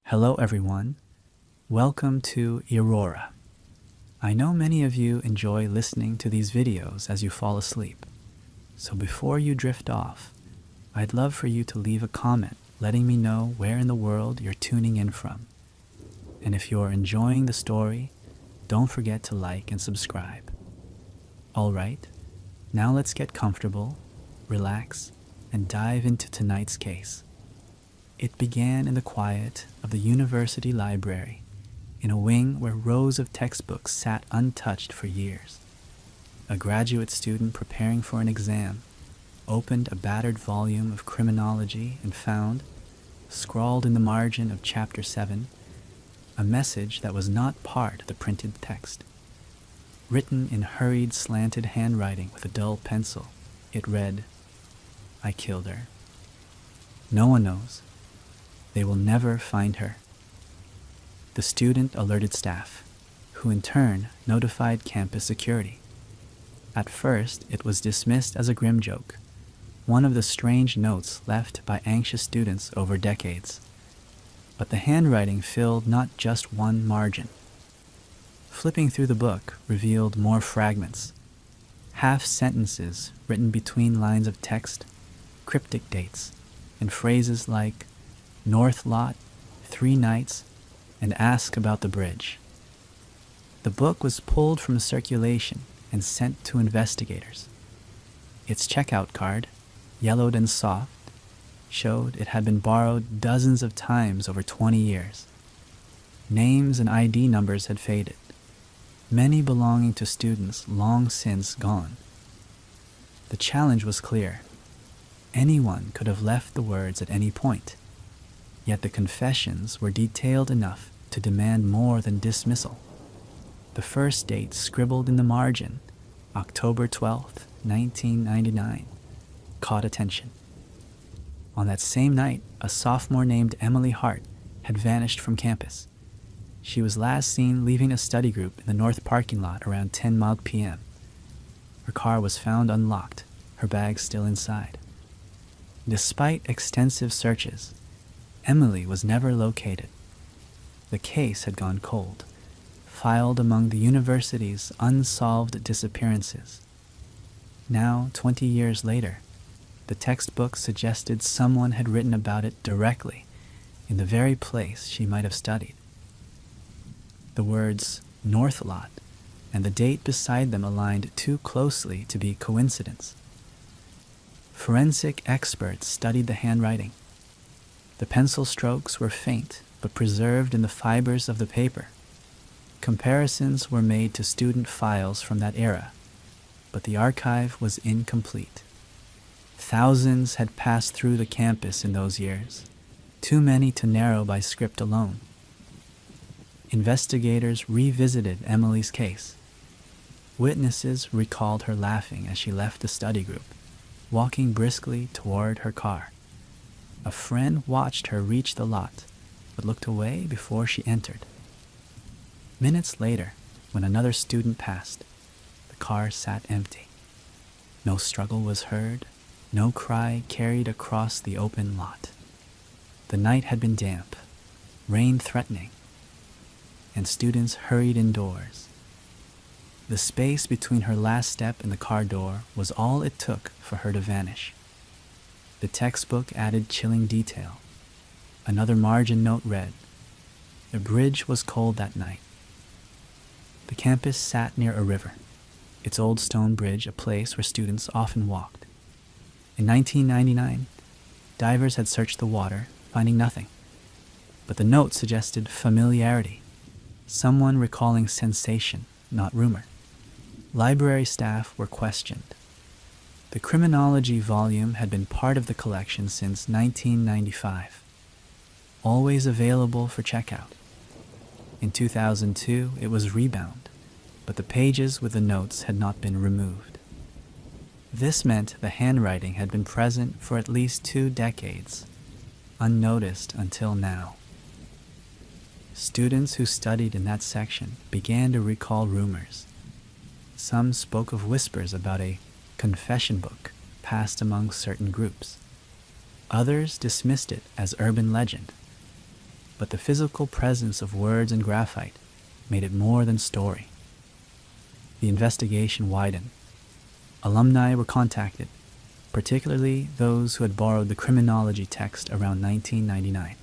Hello everyone, welcome to Eerora. I know many of you enjoy listening to these videos as you fall asleep, so before you drift off, I'd love for you to leave a comment letting me know where in the world you're tuning in from. And if you're enjoying the story, don't forget to like and subscribe. Alright, now let's get comfortable, relax, and dive into tonight's case. It began in the quiet of the university library, in a wing where rows of textbooks sat untouched for years. A graduate student preparing for an exam opened a battered volume of criminology and found, scrawled in the margin of Chapter 7, a message that was not part of the printed text. Written in hurried, slanted handwriting with a dull pencil, it read, "I killed her. No one knows. They will never find her." The student alerted staff, who in turn notified campus security. At first, it was dismissed as a grim joke, one of the strange notes left by anxious students over decades. But the handwriting filled not just one margin. Flipping through the book revealed more fragments, half-sentences written between lines of text, cryptic dates, and phrases like "North Lot, 3 nights, and ask about the bridge." The book was pulled from circulation and sent to investigators. Its checkout card, yellowed and soft, showed it had been borrowed dozens of times over 20 years. Names and ID numbers had faded, many belonging to students long since gone. The challenge was clear. Anyone could have left the words at any point. Yet the confessions were detailed enough to demand more than dismissal. The first date scribbled in the margin, October 12th, 1999, caught attention. On that same night, a sophomore named Emily Hart had vanished from campus. She was last seen leaving a study group in the north parking lot around 10 p.m. Her car was found unlocked, her bag still inside. Despite extensive searches, Emily was never located. The case had gone cold, filed among the university's unsolved disappearances. Now, 20 years later, the textbook suggested someone had written about it directly in the very place she might have studied. The words "North Lot" and the date beside them aligned too closely to be coincidence. Forensic experts studied the handwriting. The pencil strokes were faint, but preserved in the fibers of the paper. Comparisons were made to student files from that era, but the archive was incomplete. Thousands had passed through the campus in those years, too many to narrow by script alone. Investigators revisited Emily's case. Witnesses recalled her laughing as she left the study group, walking briskly toward her car. A friend watched her reach the lot, but looked away before she entered. Minutes later, when another student passed, the car sat empty. No struggle was heard, no cry carried across the open lot. The night had been damp, rain threatening, and students hurried indoors. The space between her last step and the car door was all it took for her to vanish. The textbook added chilling detail. Another margin note read, "The bridge was cold that night." The campus sat near a river, its old stone bridge a place where students often walked. In 1999, divers had searched the water, finding nothing. But the note suggested familiarity, someone recalling sensation, not rumor. Library staff were questioned. The criminology volume had been part of the collection since 1995, always available for checkout. In 2002, it was rebound, but the pages with the notes had not been removed. This meant the handwriting had been present for at least 2 decades, unnoticed until now. Students who studied in that section began to recall rumors. Some spoke of whispers about a confession book passed among certain groups. Others dismissed it as urban legend. but the physical presence of words and graphite made it more than story. The investigation widened. Alumni were contacted, particularly those who had borrowed the criminology text around 1999.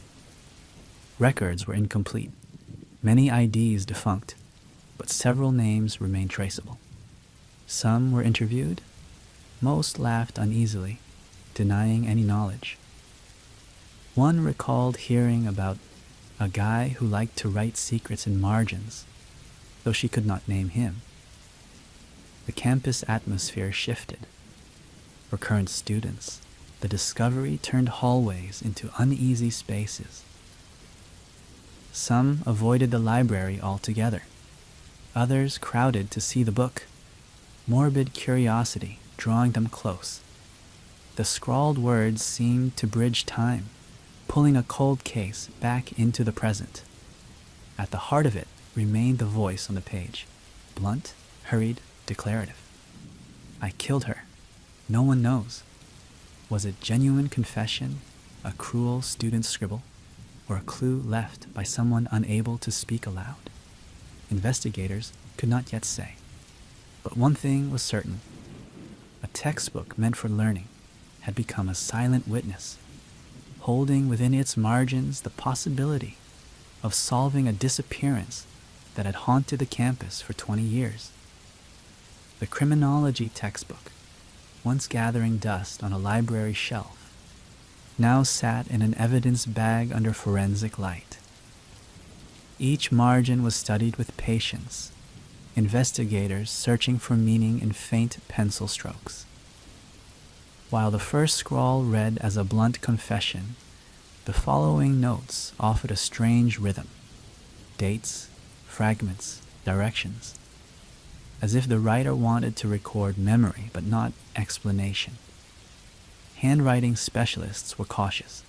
Records were incomplete, many IDs defunct, but several names remained traceable. Some were interviewed, most laughed uneasily, denying any knowledge. One recalled hearing about a guy who liked to write secrets in margins, though she could not name him. The campus atmosphere shifted. For current students, the discovery turned hallways into uneasy spaces. Some avoided the library altogether. Others crowded to see the book, morbid curiosity drawing them close. The scrawled words seemed to bridge time, pulling a cold case back into the present. At the heart of it remained the voice on the page, blunt, hurried, declarative. I killed her. No one knows. Was it genuine confession, a cruel student's scribble, or a clue left by someone unable to speak aloud? Investigators could not yet say. But one thing was certain. A textbook meant for learning had become a silent witness, holding within its margins the possibility of solving a disappearance that had haunted the campus for 20 years. The criminology textbook, once gathering dust on a library shelf, now sat in an evidence bag under forensic light. Each margin was studied with patience, investigators searching for meaning in faint pencil strokes. While the first scrawl read as a blunt confession, the following notes offered a strange rhythm: dates, fragments, directions, as if the writer wanted to record memory but not explanation. Handwriting specialists were cautious.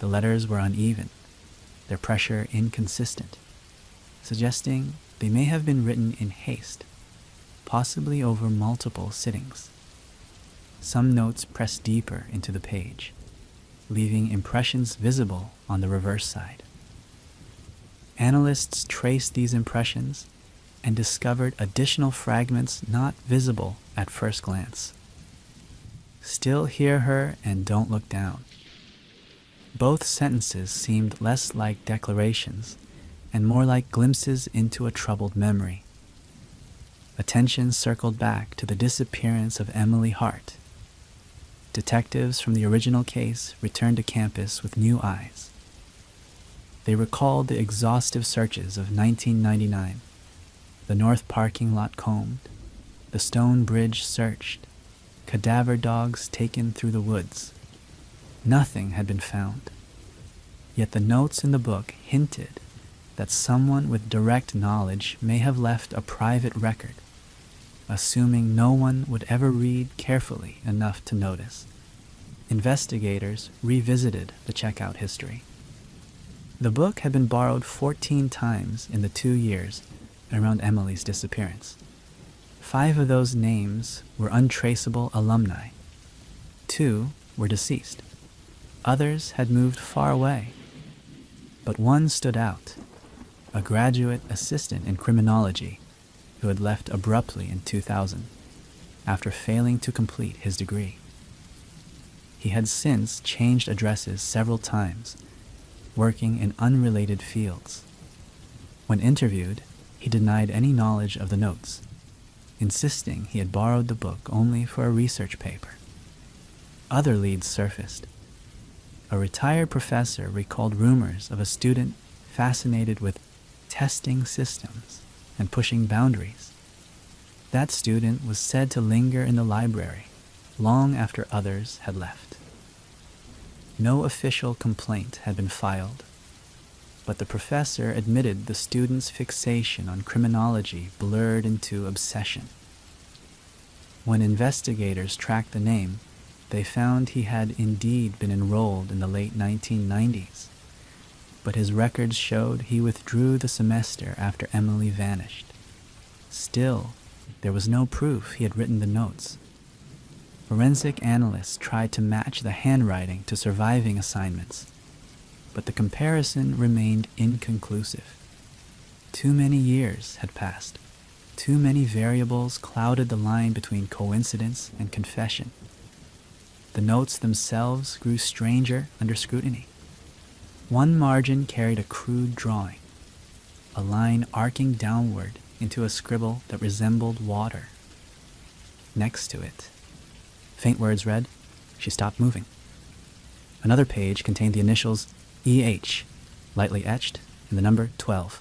The letters were uneven, their pressure inconsistent, suggesting they may have been written in haste, possibly over multiple sittings. Some notes pressed deeper into the page, leaving impressions visible on the reverse side. Analysts traced these impressions and discovered additional fragments not visible at first glance. Still hear her and don't look down. Both sentences seemed less like declarations and more like glimpses into a troubled memory. Attention circled back to the disappearance of Emily Hart. Detectives from the original case returned to campus with new eyes. They recalled the exhaustive searches of 1999, the north parking lot combed, the stone bridge searched, cadaver dogs taken through the woods. Nothing had been found. Yet the notes in the book hinted that someone with direct knowledge may have left a private record, assuming no one would ever read carefully enough to notice. Investigators revisited the checkout history. The book had been borrowed 14 times in the 2 years around Emily's disappearance. 5 of those names were untraceable alumni. 2 were deceased. Others had moved far away. But one stood out, a graduate assistant in criminology who had left abruptly in 2000 after failing to complete his degree. He had since changed addresses several times, working in unrelated fields. When interviewed, he denied any knowledge of the notes, insisting he had borrowed the book only for a research paper. Other leads surfaced. A retired professor recalled rumors of a student fascinated with testing systems and pushing boundaries. That student was said to linger in the library long after others had left. No official complaint had been filed, but the professor admitted the student's fixation on criminology blurred into obsession. When investigators tracked the name, they found he had indeed been enrolled in the late 1990s, but his records showed he withdrew the semester after Emily vanished. Still, there was no proof he had written the notes. Forensic analysts tried to match the handwriting to surviving assignments. but the comparison remained inconclusive. Too many years had passed. Too many variables clouded the line between coincidence and confession. The notes themselves grew stranger under scrutiny. One margin carried a crude drawing, a line arcing downward into a scribble that resembled water. Next to it, faint words read, "She stopped moving." Another page contained the initials EH, lightly etched, and the number 12.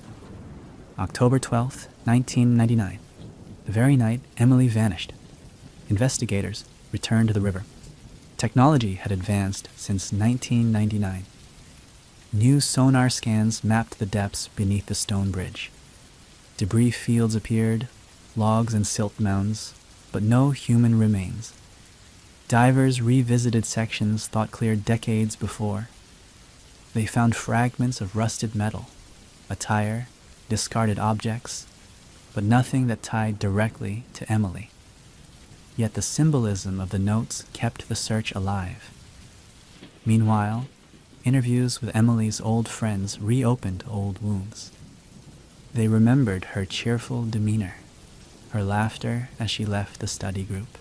October 12th, 1999, the very night Emily vanished. Investigators returned to the river. Technology had advanced since 1999. New sonar scans mapped the depths beneath the stone bridge. Debris fields appeared, logs and silt mounds, but no human remains. Divers revisited sections thought cleared decades before. They found fragments of rusted metal, a tire, discarded objects, but nothing that tied directly to Emily. Yet the symbolism of the notes kept the search alive. Meanwhile, interviews with Emily's old friends reopened old wounds. They remembered her cheerful demeanor, her laughter as she left the study group.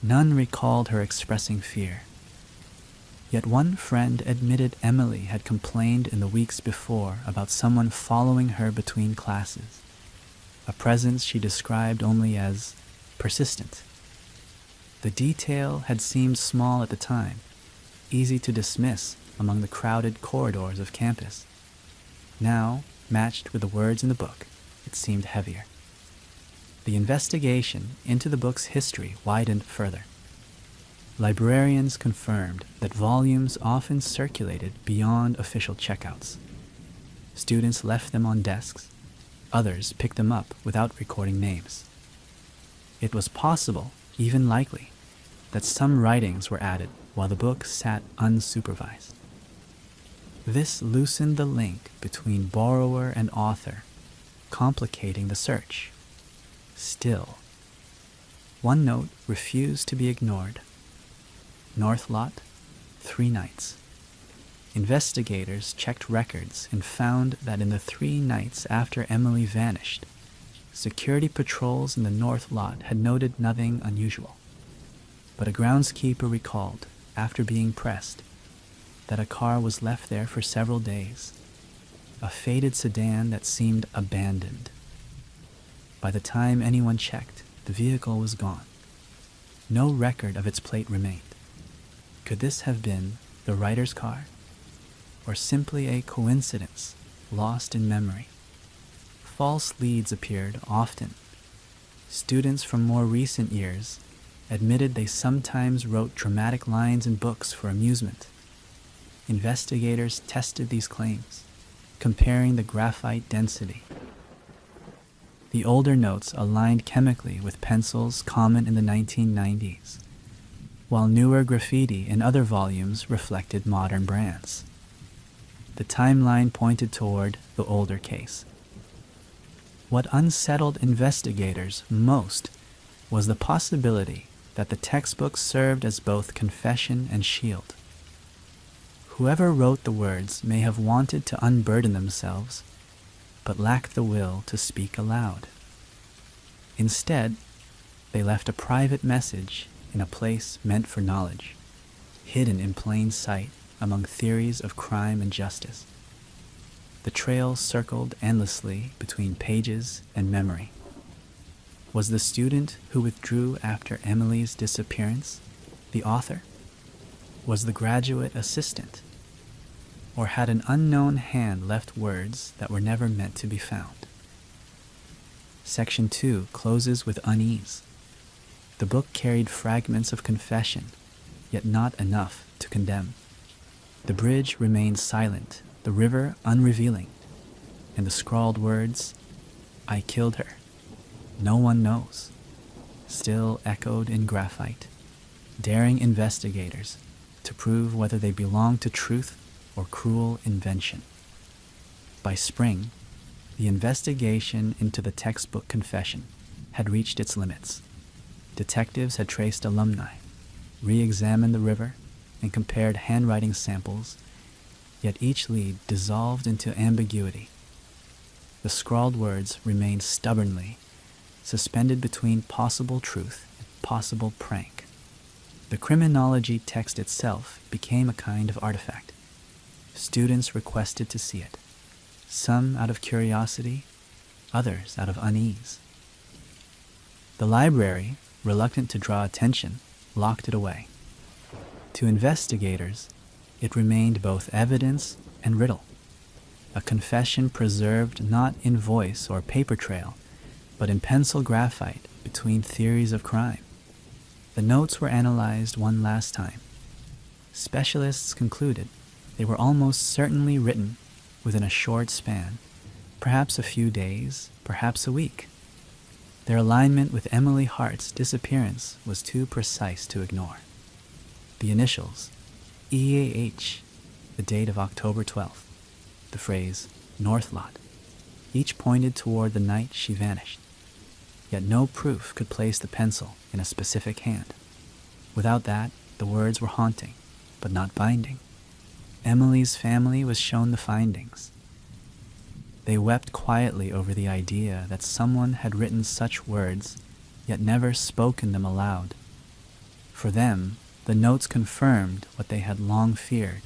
None recalled her expressing fear. Yet one friend admitted Emily had complained in the weeks before about someone following her between classes, a presence she described only as persistent. The detail had seemed small at the time, easy to dismiss among the crowded corridors of campus. Now, matched with the words in the book, it seemed heavier. The investigation into the book's history widened further. Librarians confirmed that volumes often circulated beyond official checkouts. Students left them on desks. Others picked them up without recording names. It was possible, even likely, that some writings were added while the book sat unsupervised. This loosened the link between borrower and author, complicating the search. Still, one note refused to be ignored. North Lot, 3 nights. Investigators checked records and found that in the 3 nights after Emily vanished, security patrols in the North Lot had noted nothing unusual. But a groundskeeper recalled, after being pressed, that a car was left there for several days, a faded sedan that seemed abandoned. By the time anyone checked, the vehicle was gone. No record of its plate remained. Could this have been the writer's car, or simply a coincidence lost in memory? False leads appeared often. Students from more recent years admitted they sometimes wrote dramatic lines in books for amusement. Investigators tested these claims, comparing the graphite density. The older notes aligned chemically with pencils common in the 1990s, while newer graffiti in other volumes reflected modern brands. The timeline pointed toward the older case. What unsettled investigators most was the possibility that the textbook served as both confession and shield. Whoever wrote the words may have wanted to unburden themselves, but lacked the will to speak aloud. Instead, they left a private message in a place meant for knowledge, hidden in plain sight among theories of crime and justice. The trail circled endlessly between pages and memory. Was the student who withdrew after Emily's disappearance the author? Was the graduate assistant? Or had an unknown hand left words that were never meant to be found? Section 2 closes with unease. The book carried fragments of confession, yet not enough to condemn. The bridge remained silent, the river unrevealing, and the scrawled words, "I killed her. No one knows," still echoed in graphite, daring investigators to prove whether they belonged to truth or cruel invention. By spring, the investigation into the textbook confession had reached its limits. Detectives had traced alumni, re-examined the river, and compared handwriting samples yet each lead dissolved into ambiguity. The scrawled words remained stubbornly suspended between possible truth and possible prank. The criminology text itself became a kind of artifact. Students requested to see it, some out of curiosity, others out of unease. The library, reluctant to draw attention, locked it away. To investigators, it remained both evidence and riddle, a confession preserved not in voice or paper trail, but in pencil graphite between theories of crime. The notes were analyzed one last time. Specialists concluded they were almost certainly written within a short span, perhaps a few days, perhaps a week. Their alignment with Emily Hart's disappearance was too precise to ignore. The initials, EAH, the date of October 12th, the phrase North Lot, each pointed toward the night she vanished. Yet no proof could place the pencil in a specific hand. Without that, the words were haunting, but not binding. Emily's family was shown the findings. They wept quietly over the idea that someone had written such words, yet never spoken them aloud. For them, the notes confirmed what they had long feared,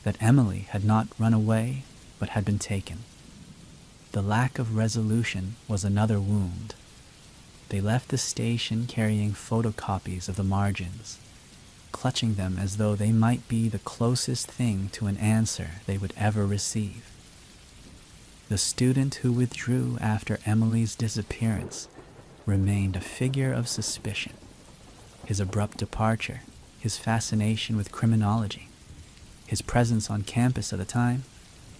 that Emily had not run away, but had been taken. The lack of resolution was another wound. They left the station carrying photocopies of the margins, clutching them as though they might be the closest thing to an answer they would ever receive. The student who withdrew after Emily's disappearance remained a figure of suspicion. His abrupt departure, his fascination with criminology, his presence on campus at the time,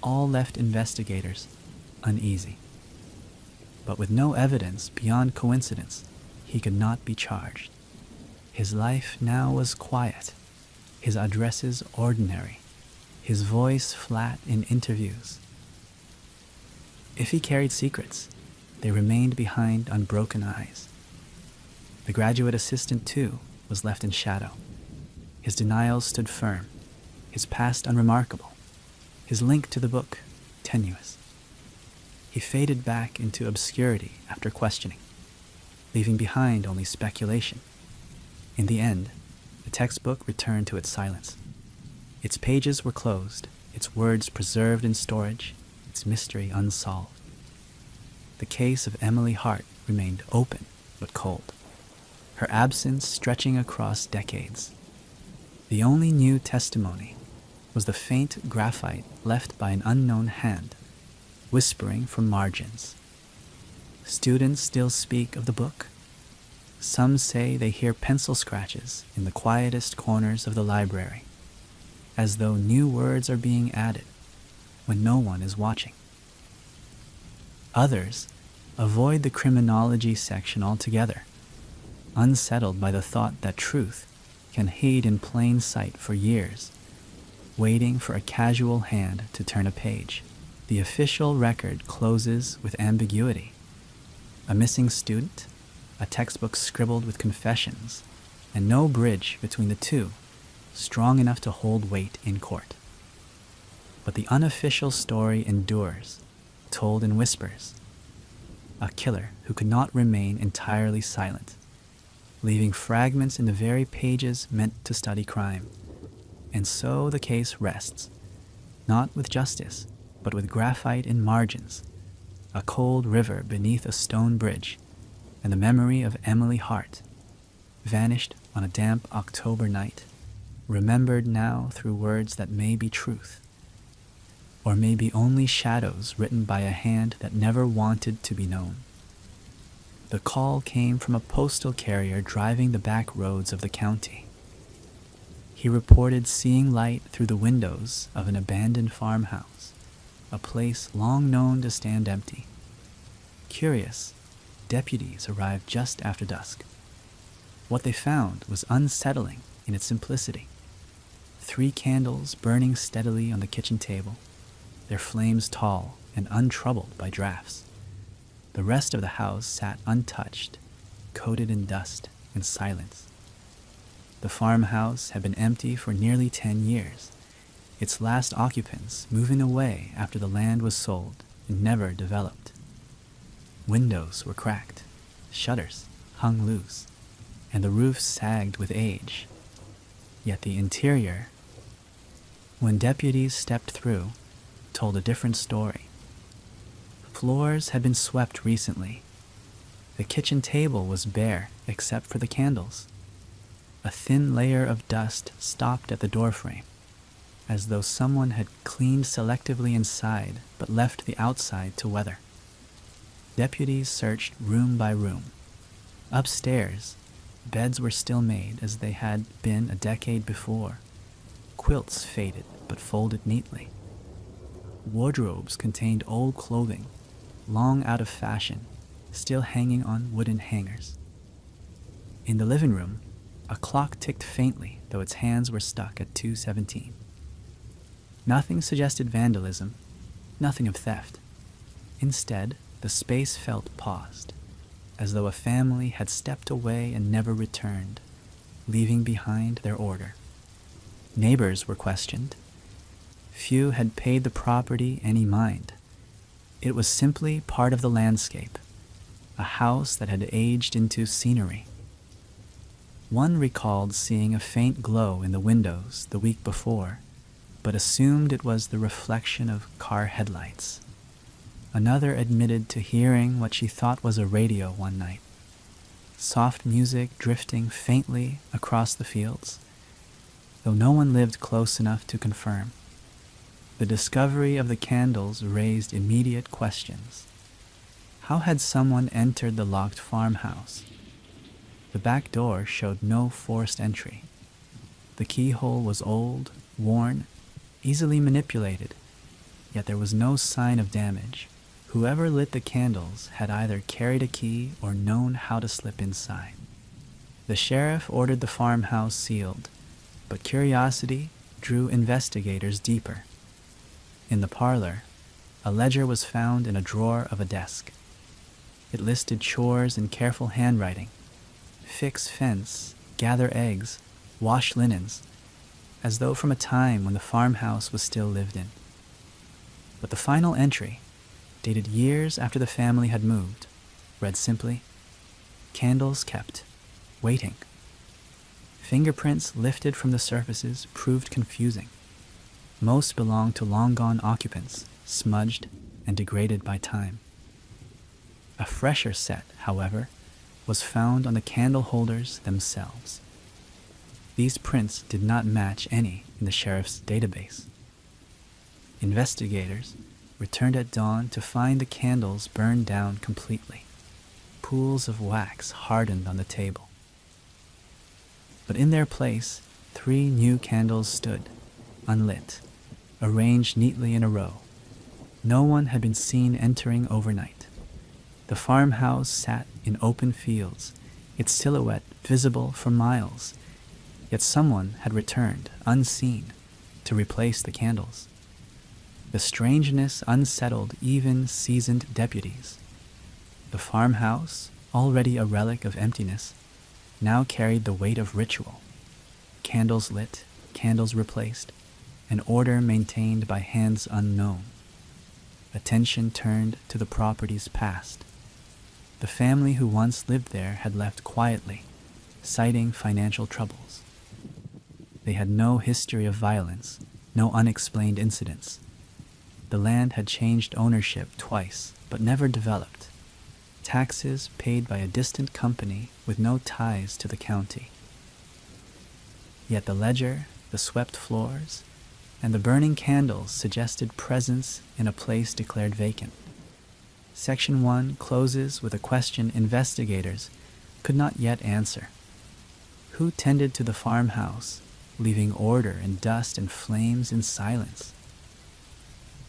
all left investigators uneasy. But with no evidence beyond coincidence, he could not be charged. His life now was quiet, his addresses ordinary, his voice flat in interviews. If he carried secrets, they remained behind unbroken eyes. The graduate assistant, too, was left in shadow. His denials stood firm, his past unremarkable, his link to the book tenuous. He faded back into obscurity after questioning, leaving behind only speculation. In the end, the textbook returned to its silence. Its pages were closed, its words preserved in storage, its mystery unsolved. The case of Emily Hart remained open but cold, her absence stretching across decades. The only new testimony was the faint graphite left by an unknown hand, whispering from margins. Students still speak of the book. Some say they hear pencil scratches in the quietest corners of the library, as though new words are being added when no one is watching. Others avoid the criminology section altogether, unsettled by the thought that truth can hide in plain sight for years, waiting for a casual hand to turn a page. The official record closes with ambiguity. A missing student, a textbook scribbled with confessions, and no bridge between the two strong enough to hold weight in court. But the unofficial story endures, told in whispers. A killer who could not remain entirely silent, leaving fragments in the very pages meant to study crime. And so the case rests, not with justice, but with graphite in margins, a cold river beneath a stone bridge, and the memory of Emily Hart, vanished on a damp October night, remembered now through words that may be truth, or may be only shadows written by a hand that never wanted to be known. The call came from a postal carrier driving the back roads of the county. He reported seeing light through the windows of an abandoned farmhouse, a place long known to stand empty. Curious, deputies arrived just after dusk. What they found was unsettling in its simplicity. 3 candles burning steadily on the kitchen table, their flames tall and untroubled by drafts. The rest of the house sat untouched, coated in dust and silence. The farmhouse had been empty for nearly 10 years, its last occupants moving away after the land was sold and never developed. Windows were cracked, shutters hung loose, and the roof sagged with age. Yet the interior, when deputies stepped through, told a different story. Floors had been swept recently. The kitchen table was bare except for the candles. A thin layer of dust stopped at the doorframe, as though someone had cleaned selectively inside but left the outside to weather. Deputies searched room by room. Upstairs, beds were still made as they had been a decade before. Quilts faded but folded neatly. Wardrobes contained old clothing, long out of fashion, still hanging on wooden hangers. In the living room, a clock ticked faintly, though its hands were stuck at 2:17. Nothing suggested vandalism, nothing of theft. Instead, the space felt paused, as though a family had stepped away and never returned, leaving behind their order. Neighbors were questioned. Few had paid the property any mind. It was simply part of the landscape, a house that had aged into scenery. One recalled seeing a faint glow in the windows the week before, but assumed it was the reflection of car headlights. Another admitted to hearing what she thought was a radio one night, soft music drifting faintly across the fields, though no one lived close enough to confirm. The discovery of the candles raised immediate questions. How had someone entered the locked farmhouse? The back door showed no forced entry. The keyhole was old, worn, easily manipulated, yet there was no sign of damage. Whoever lit the candles had either carried a key or known how to slip inside. The sheriff ordered the farmhouse sealed, but curiosity drew investigators deeper. In the parlor, a ledger was found in a drawer of a desk. It listed chores in careful handwriting: fix fence, gather eggs, wash linens, as though from a time when the farmhouse was still lived in. But the final entry, dated years after the family had moved, read simply, "Candles kept, waiting." Fingerprints lifted from the surfaces proved confusing. Most belonged to long-gone occupants, smudged and degraded by time. A fresher set, however, was found on the candle holders themselves. These prints did not match any in the sheriff's database. Investigators returned at dawn to find the candles burned down completely. Pools of wax hardened on the table. But in their place, 3 new candles stood, unlit, arranged neatly in a row. No one had been seen entering overnight. The farmhouse sat in open fields, its silhouette visible for miles, yet someone had returned, unseen, to replace the candles. The strangeness unsettled even seasoned deputies. The farmhouse, already a relic of emptiness, now carried the weight of ritual. Candles lit, candles replaced, an order maintained by hands unknown. Attention turned to the property's past. The family who once lived there had left quietly, citing financial troubles. They had no history of violence, no unexplained incidents. The land had changed ownership twice, but never developed. Taxes paid by a distant company with no ties to the county. Yet the ledger, the swept floors, and the burning candles suggested presence in a place declared vacant. Section 1 closes with a question investigators could not yet answer. Who tended to the farmhouse, leaving order and dust and flames in silence?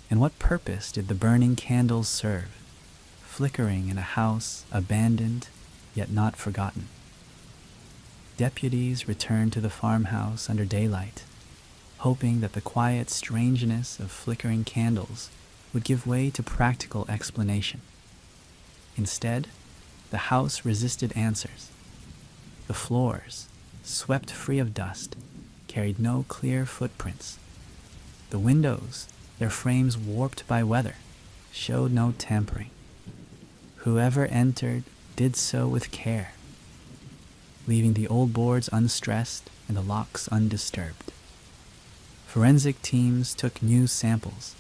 And what purpose did the burning candles serve, flickering in a house abandoned yet not forgotten? Deputies returned to the farmhouse under daylight, hoping that the quiet strangeness of flickering candles would give way to practical explanation. Instead, the house resisted answers. The floors, swept free of dust, carried no clear footprints. The windows, their frames warped by weather, showed no tampering. Whoever entered did so with care, leaving the old boards unstressed and the locks undisturbed. Forensic teams took new samples.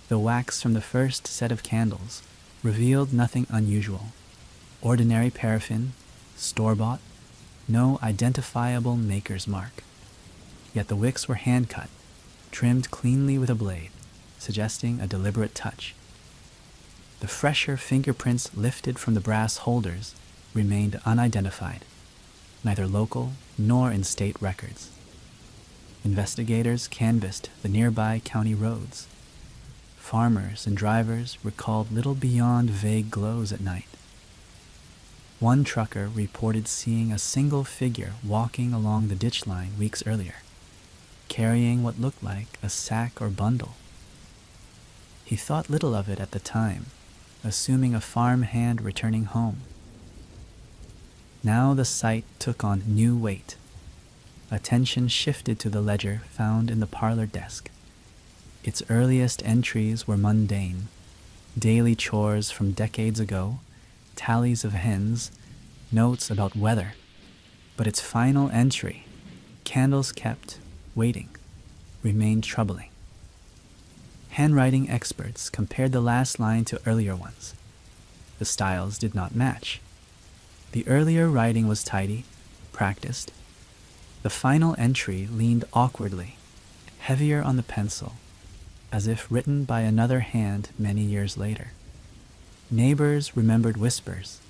The wax from the first set of candles revealed nothing unusual. Ordinary paraffin, store-bought, no identifiable maker's mark. Yet the wicks were hand-cut, trimmed cleanly with a blade, suggesting a deliberate touch. The fresher fingerprints lifted from the brass holders remained unidentified, neither local nor in state records. Investigators canvassed the nearby county roads. Farmers and drivers recalled little beyond vague glows at night. One trucker reported seeing a single figure walking along the ditch line weeks earlier, carrying what looked like a sack or bundle. He thought little of it at the time, assuming a farm hand returning home. Now the sight took on new weight. Attention shifted to the ledger found in the parlor desk. Its earliest entries were mundane, daily chores from decades ago, tallies of hens, notes about weather. But its final entry, candles kept, waiting, remained troubling. Handwriting experts compared the last line to earlier ones. The styles did not match. The earlier writing was tidy, practiced. The final entry leaned awkwardly, heavier on the pencil, as if written by another hand many years later. Neighbors remembered whispers.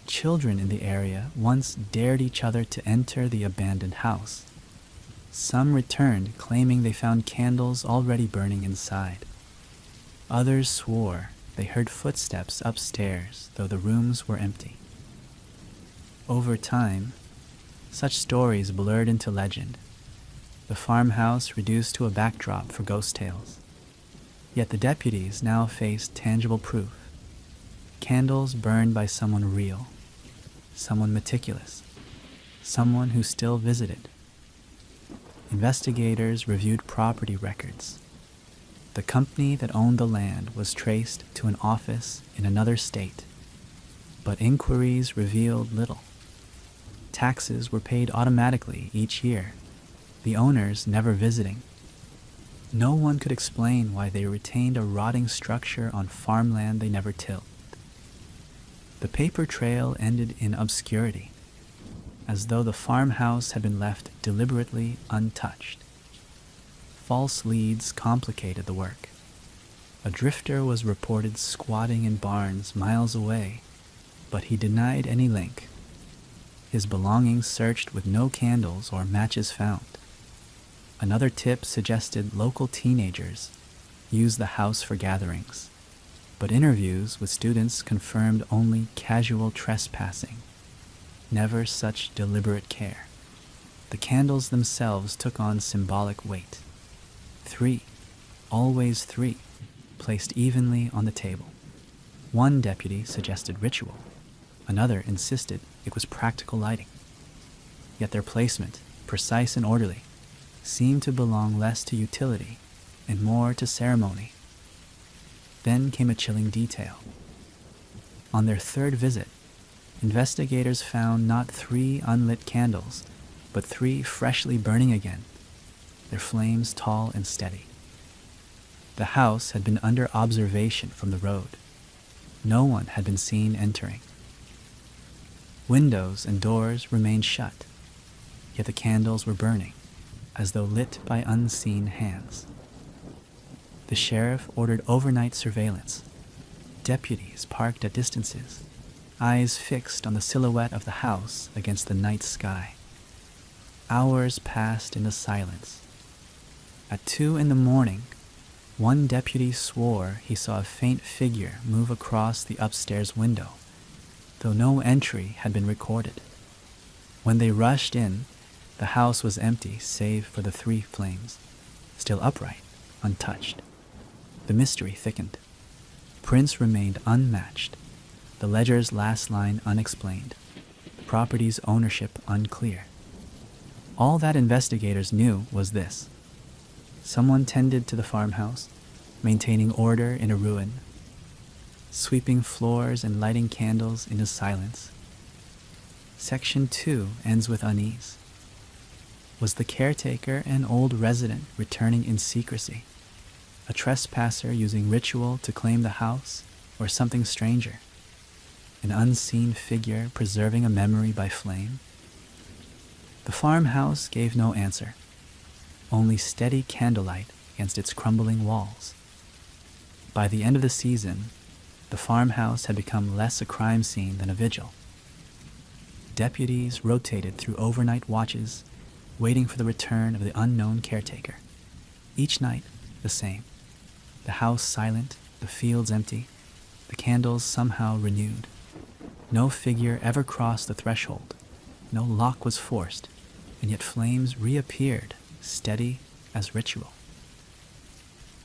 Children in the area once dared each other to enter the abandoned house. Some returned, claiming they found candles already burning inside. Others swore they heard footsteps upstairs, though the rooms were empty. Over time, such stories blurred into legend, the farmhouse reduced to a backdrop for ghost tales. Yet the deputies now faced tangible proof. Candles burned by someone real, someone meticulous, someone who still visited. Investigators reviewed property records. The company that owned the land was traced to an office in another state, but inquiries revealed little. Taxes were paid automatically each year, the owners never visiting. No one could explain why they retained a rotting structure on farmland they never tilled. The paper trail ended in obscurity, as though the farmhouse had been left deliberately untouched. False leads complicated the work. A drifter was reported squatting in barns miles away, but he denied any link. His belongings searched with no candles or matches found. Another tip suggested local teenagers used the house for gatherings, but interviews with students confirmed only casual trespassing, never such deliberate care. The candles themselves took on symbolic weight. 3, always 3, placed evenly on the table. One deputy suggested ritual. Another insisted it was practical lighting. Yet their placement, precise and orderly, seemed to belong less to utility and more to ceremony. Then came a chilling detail. On their third visit, investigators found not 3 unlit candles, but 3 freshly burning again, their flames tall and steady. The house had been under observation from the road. No one had been seen entering. Windows and doors remained shut, yet the candles were burning, as though lit by unseen hands. The sheriff ordered overnight surveillance. Deputies parked at distances, eyes fixed on the silhouette of the house against the night sky. Hours passed in the silence. At 2 a.m, one deputy swore he saw a faint figure move across the upstairs window, though no entry had been recorded. When they rushed in, the house was empty save for the 3 flames, still upright, untouched. The mystery thickened. Prints remained unmatched, the ledger's last line unexplained, the property's ownership unclear. All that investigators knew was this: Someone tended to the farmhouse, maintaining order in a ruin, sweeping floors and lighting candles into silence. Section 2 ends with unease. Was the caretaker an old resident returning in secrecy? A trespasser using ritual to claim the house, or something stranger? An unseen figure preserving a memory by flame? The farmhouse gave no answer, only steady candlelight against its crumbling walls. By the end of the season, the farmhouse had become less a crime scene than a vigil. Deputies rotated through overnight watches, waiting for the return of the unknown caretaker. Each night, the same. The house silent, the fields empty, the candles somehow renewed. No figure ever crossed the threshold. No lock was forced, and yet flames reappeared, steady as ritual.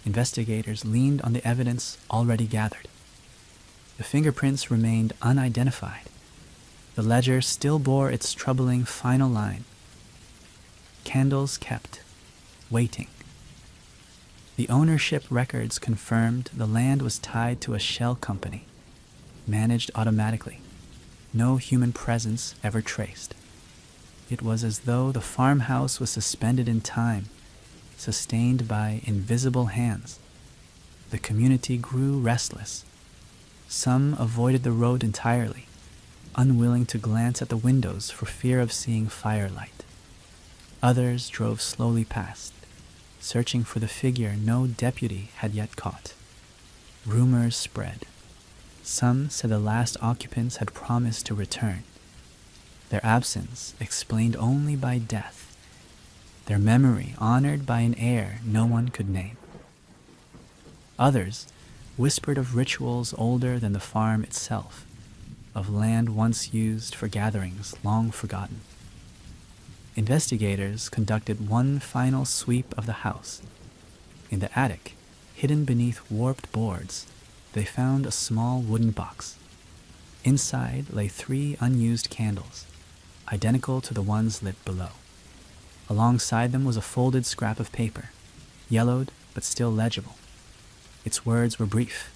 Investigators leaned on the evidence already gathered. The fingerprints remained unidentified. The ledger still bore its troubling final line. Candles kept, waiting. The ownership records confirmed the land was tied to a shell company, managed automatically. No human presence ever traced. It was as though the farmhouse was suspended in time, sustained by invisible hands. The community grew restless. Some avoided the road entirely, unwilling to glance at the windows for fear of seeing firelight. Others drove slowly past, searching for the figure no deputy had yet caught. Rumors spread. Some said the last occupants had promised to return. Their absence explained only by death. Their memory honored by an heir no one could name. Others whispered of rituals older than the farm itself, of land once used for gatherings long forgotten. Investigators conducted one final sweep of the house. In the attic, hidden beneath warped boards, they found a small wooden box. Inside lay 3 unused candles, identical to the ones lit below. Alongside them was a folded scrap of paper, yellowed but still legible. Its words were brief.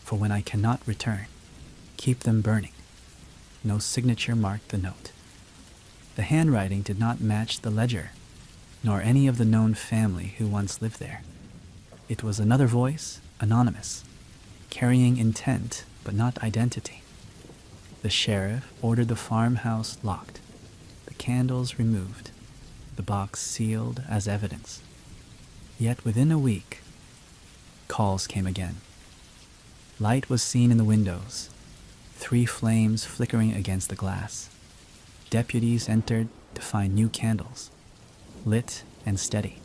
For when I cannot return, keep them burning. No signature marked the note. The handwriting did not match the ledger, nor any of the known family who once lived there. It was another voice, anonymous, carrying intent but not identity. The sheriff ordered the farmhouse locked, the candles removed, the box sealed as evidence. Yet within a week, calls came again. Light was seen in the windows, 3 flames flickering against the glass. Deputies entered to find new candles, lit and steady,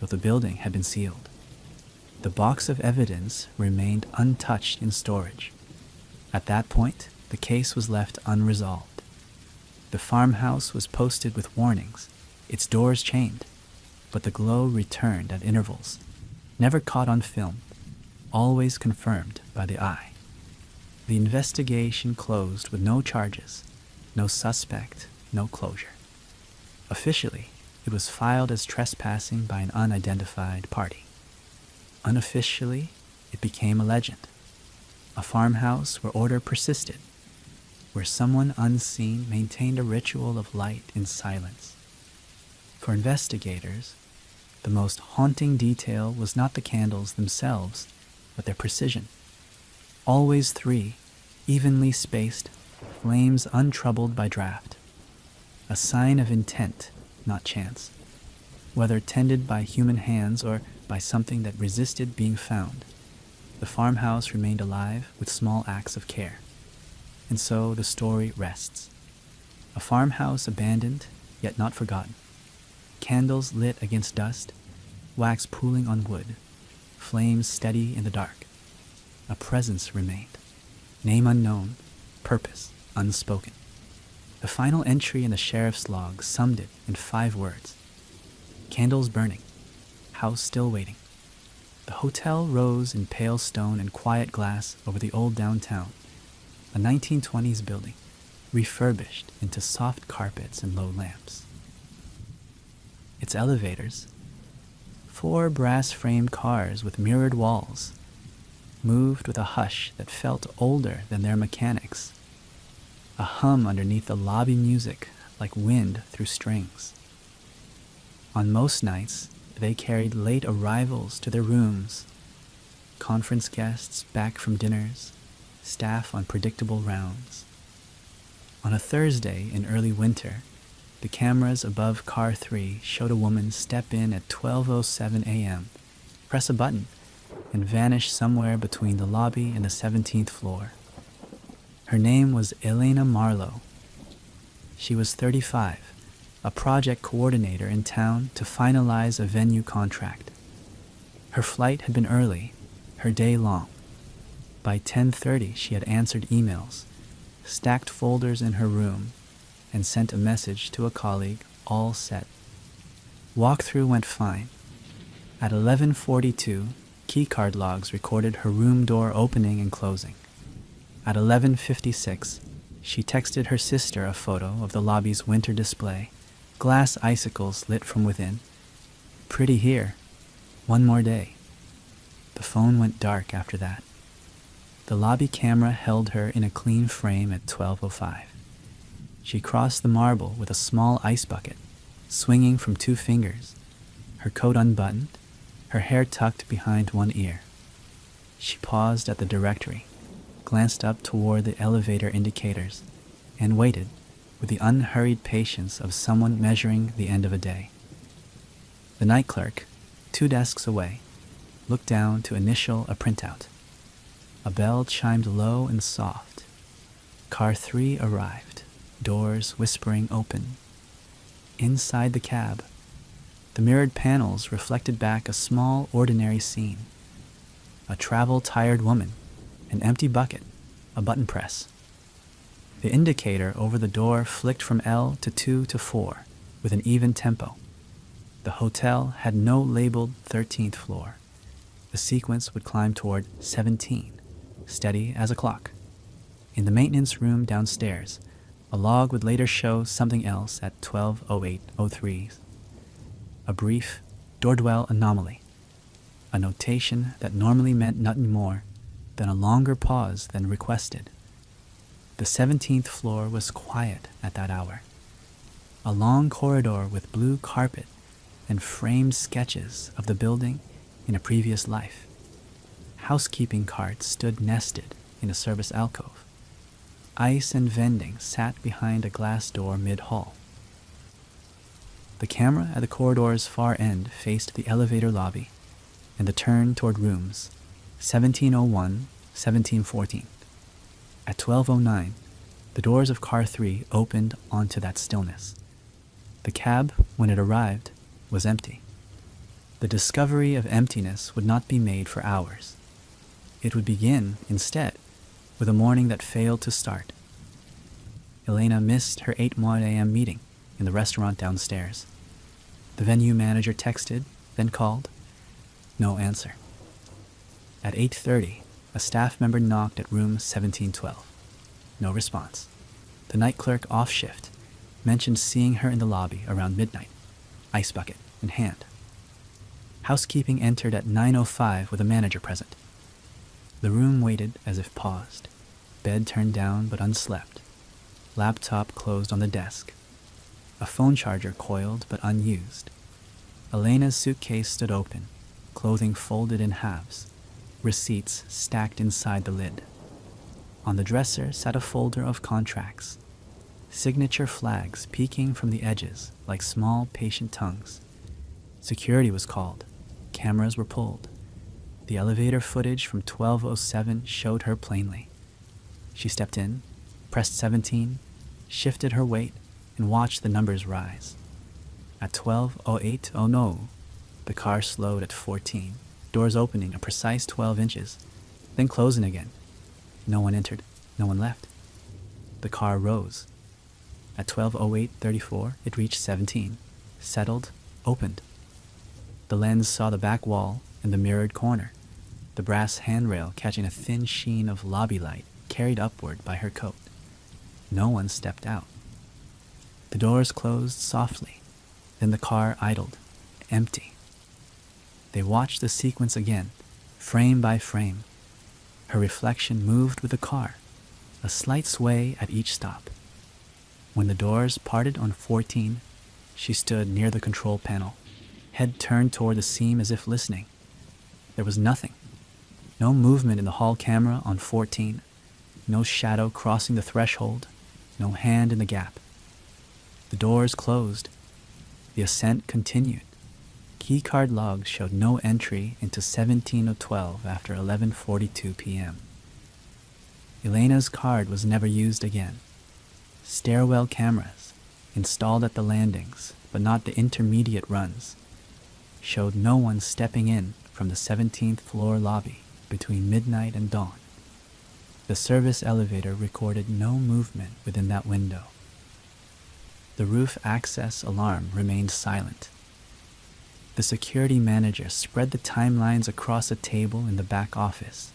though the building had been sealed. The box of evidence remained untouched in storage. At that point, the case was left unresolved. The farmhouse was posted with warnings, its doors chained, but the glow returned at intervals, never caught on film, always confirmed by the eye. The investigation closed with no charges, no suspect, no closure. Officially, it was filed as trespassing by an unidentified party. Unofficially, it became a legend, a farmhouse where order persisted, where someone unseen maintained a ritual of light in silence. For investigators, the most haunting detail was not the candles themselves, but their precision. Always 3, evenly spaced, flames untroubled by draft. A sign of intent, not chance. Whether tended by human hands or by something that resisted being found, the farmhouse remained alive with small acts of care. And so the story rests. A farmhouse abandoned, yet not forgotten. Candles lit against dust, wax pooling on wood, flames steady in the dark. A presence remained. Name unknown, purpose unspoken. The final entry in the sheriff's log summed it in 5 words. Candles burning, house still waiting. The hotel rose in pale stone and quiet glass over the old downtown, a 1920s building, refurbished into soft carpets and low lamps. Its elevators, 4 brass-framed cars with mirrored walls moved with a hush that felt older than their mechanics, a hum underneath the lobby music like wind through strings. On most nights, they carried late arrivals to their rooms, conference guests back from dinners, staff on predictable rounds. On a Thursday in early winter, the cameras above car 3 showed a woman step in at 12:07 a.m., press a button, and vanish somewhere between the lobby and the 17th floor. Her name was Elena Marlowe. She was 35, a project coordinator in town to finalize a venue contract. Her flight had been early, her day long. By 10:30, she had answered emails, stacked folders in her room, and sent a message to a colleague, all set. Walkthrough went fine. At 11:42, keycard logs recorded her room door opening and closing. At 11:56, she texted her sister a photo of the lobby's winter display, glass icicles lit from within. Pretty here. One more day. The phone went dark after that. The lobby camera held her in a clean frame at 12:05. She crossed the marble with a small ice bucket, swinging from 2 fingers, her coat unbuttoned, her hair tucked behind one ear. She paused at the directory, glanced up toward the elevator indicators, and waited with the unhurried patience of someone measuring the end of a day. The night clerk, 2 desks away, looked down to initial a printout. A bell chimed low and soft. Car 3 arrived, doors whispering open. Inside the cab, the mirrored panels reflected back a small, ordinary scene. A travel-tired woman, an empty bucket, a button press. The indicator over the door flicked from L to 2 to 4 with an even tempo. The hotel had no labeled 13th floor. The sequence would climb toward 17, steady as a clock. In the maintenance room downstairs, a log would later show something else at 12:08:03. A brief door-dwell anomaly, a notation that normally meant nothing more than a longer pause than requested. The 17th floor was quiet at that hour. A long corridor with blue carpet and framed sketches of the building in a previous life. Housekeeping carts stood nested in a service alcove. Ice and vending sat behind a glass door mid-hall. The camera at the corridor's far end faced the elevator lobby and the turn toward rooms 1701, 1714. At 12:09, the doors of car 3 opened onto that stillness. The cab, when it arrived, was empty. The discovery of emptiness would not be made for hours. It would begin, instead, with a morning that failed to start. Elena missed her 8:01 a.m. meeting in the restaurant downstairs. The venue manager texted, then called. No answer. At 8:30, a staff member knocked at room 1712. No response. The night clerk off shift mentioned seeing her in the lobby around midnight, ice bucket in hand. Housekeeping entered at 9:05 with a manager present. The room waited as if paused. Bed turned down but unslept. Laptop closed on the desk. A phone charger coiled but unused. Elena's suitcase stood open, clothing folded in halves, receipts stacked inside the lid. On the dresser sat a folder of contracts, signature flags peeking from the edges like small patient tongues. Security was called. Cameras were pulled. The elevator footage from 12:07 showed her plainly. She stepped in, pressed 17, shifted her weight, and watched the numbers rise. At 12:08, oh no, the car slowed at 14, doors opening a precise 12 inches, then closing again. No one entered, no one left. The car rose. At 12:08:34, it reached 17, settled, opened. The lens saw the back wall and the mirrored corner, the brass handrail catching a thin sheen of lobby light carried upward by her coat. No one stepped out. The doors closed softly. Then the car idled, empty. They watched the sequence again, frame by frame. Her reflection moved with the car, a slight sway at each stop. When the doors parted on 14, she stood near the control panel, head turned toward the seam as if listening. There was nothing. No movement in the hall camera on 14, no shadow crossing the threshold, no hand in the gap. The doors closed. The ascent continued. Keycard logs showed no entry into 17012 after 11:42 p.m. Elena's card was never used again. Stairwell cameras, installed at the landings, but not the intermediate runs, showed no one stepping in from the 17th floor lobby between midnight and dawn. The service elevator recorded no movement within that window. The roof access alarm remained silent. The security manager spread the timelines across a table in the back office.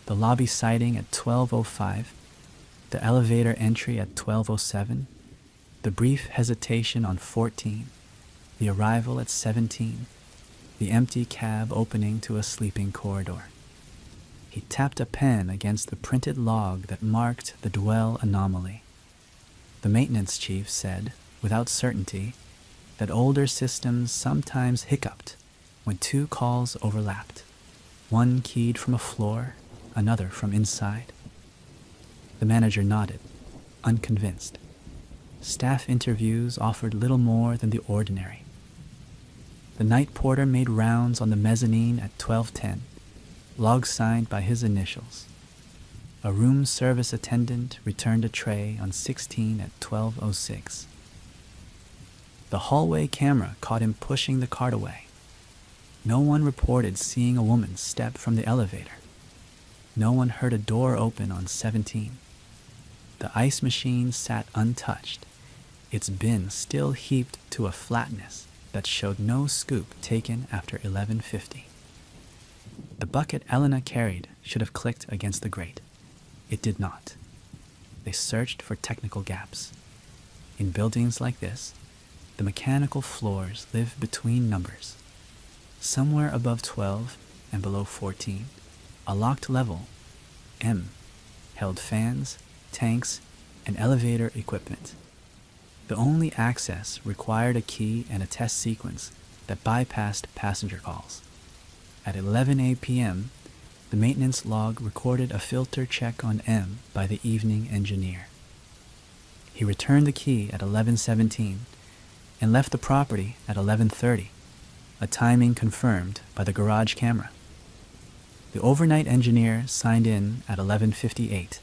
The lobby sighting at 12:05, the elevator entry at 12:07, the brief hesitation on 14, the arrival at 17, the empty cab opening to a sleeping corridor. He tapped a pen against the printed log that marked the dwell anomaly. The maintenance chief said, without certainty, that older systems sometimes hiccuped when two calls overlapped, one keyed from a floor, another from inside. The manager nodded, unconvinced. Staff interviews offered little more than the ordinary. The night porter made rounds on the mezzanine at 12:10, log signed by his initials. A room service attendant returned a tray on 16 at 12:06. The hallway camera caught him pushing the cart away. No one reported seeing a woman step from the elevator. No one heard a door open on 17. The ice machine sat untouched, its bin still heaped to a flatness that showed no scoop taken after 11:50. The bucket Elena carried should have clicked against the grate. It did not. They searched for technical gaps. In buildings like this, the mechanical floors live between numbers. Somewhere above 12 and below 14, a locked level, M, held fans, tanks, and elevator equipment. The only access required a key and a test sequence that bypassed passenger calls. At 11 p.m., the maintenance log recorded a filter check on M by the evening engineer. He returned the key at 11:17 and left the property at 11:30, a timing confirmed by the garage camera. The overnight engineer signed in at 11:58,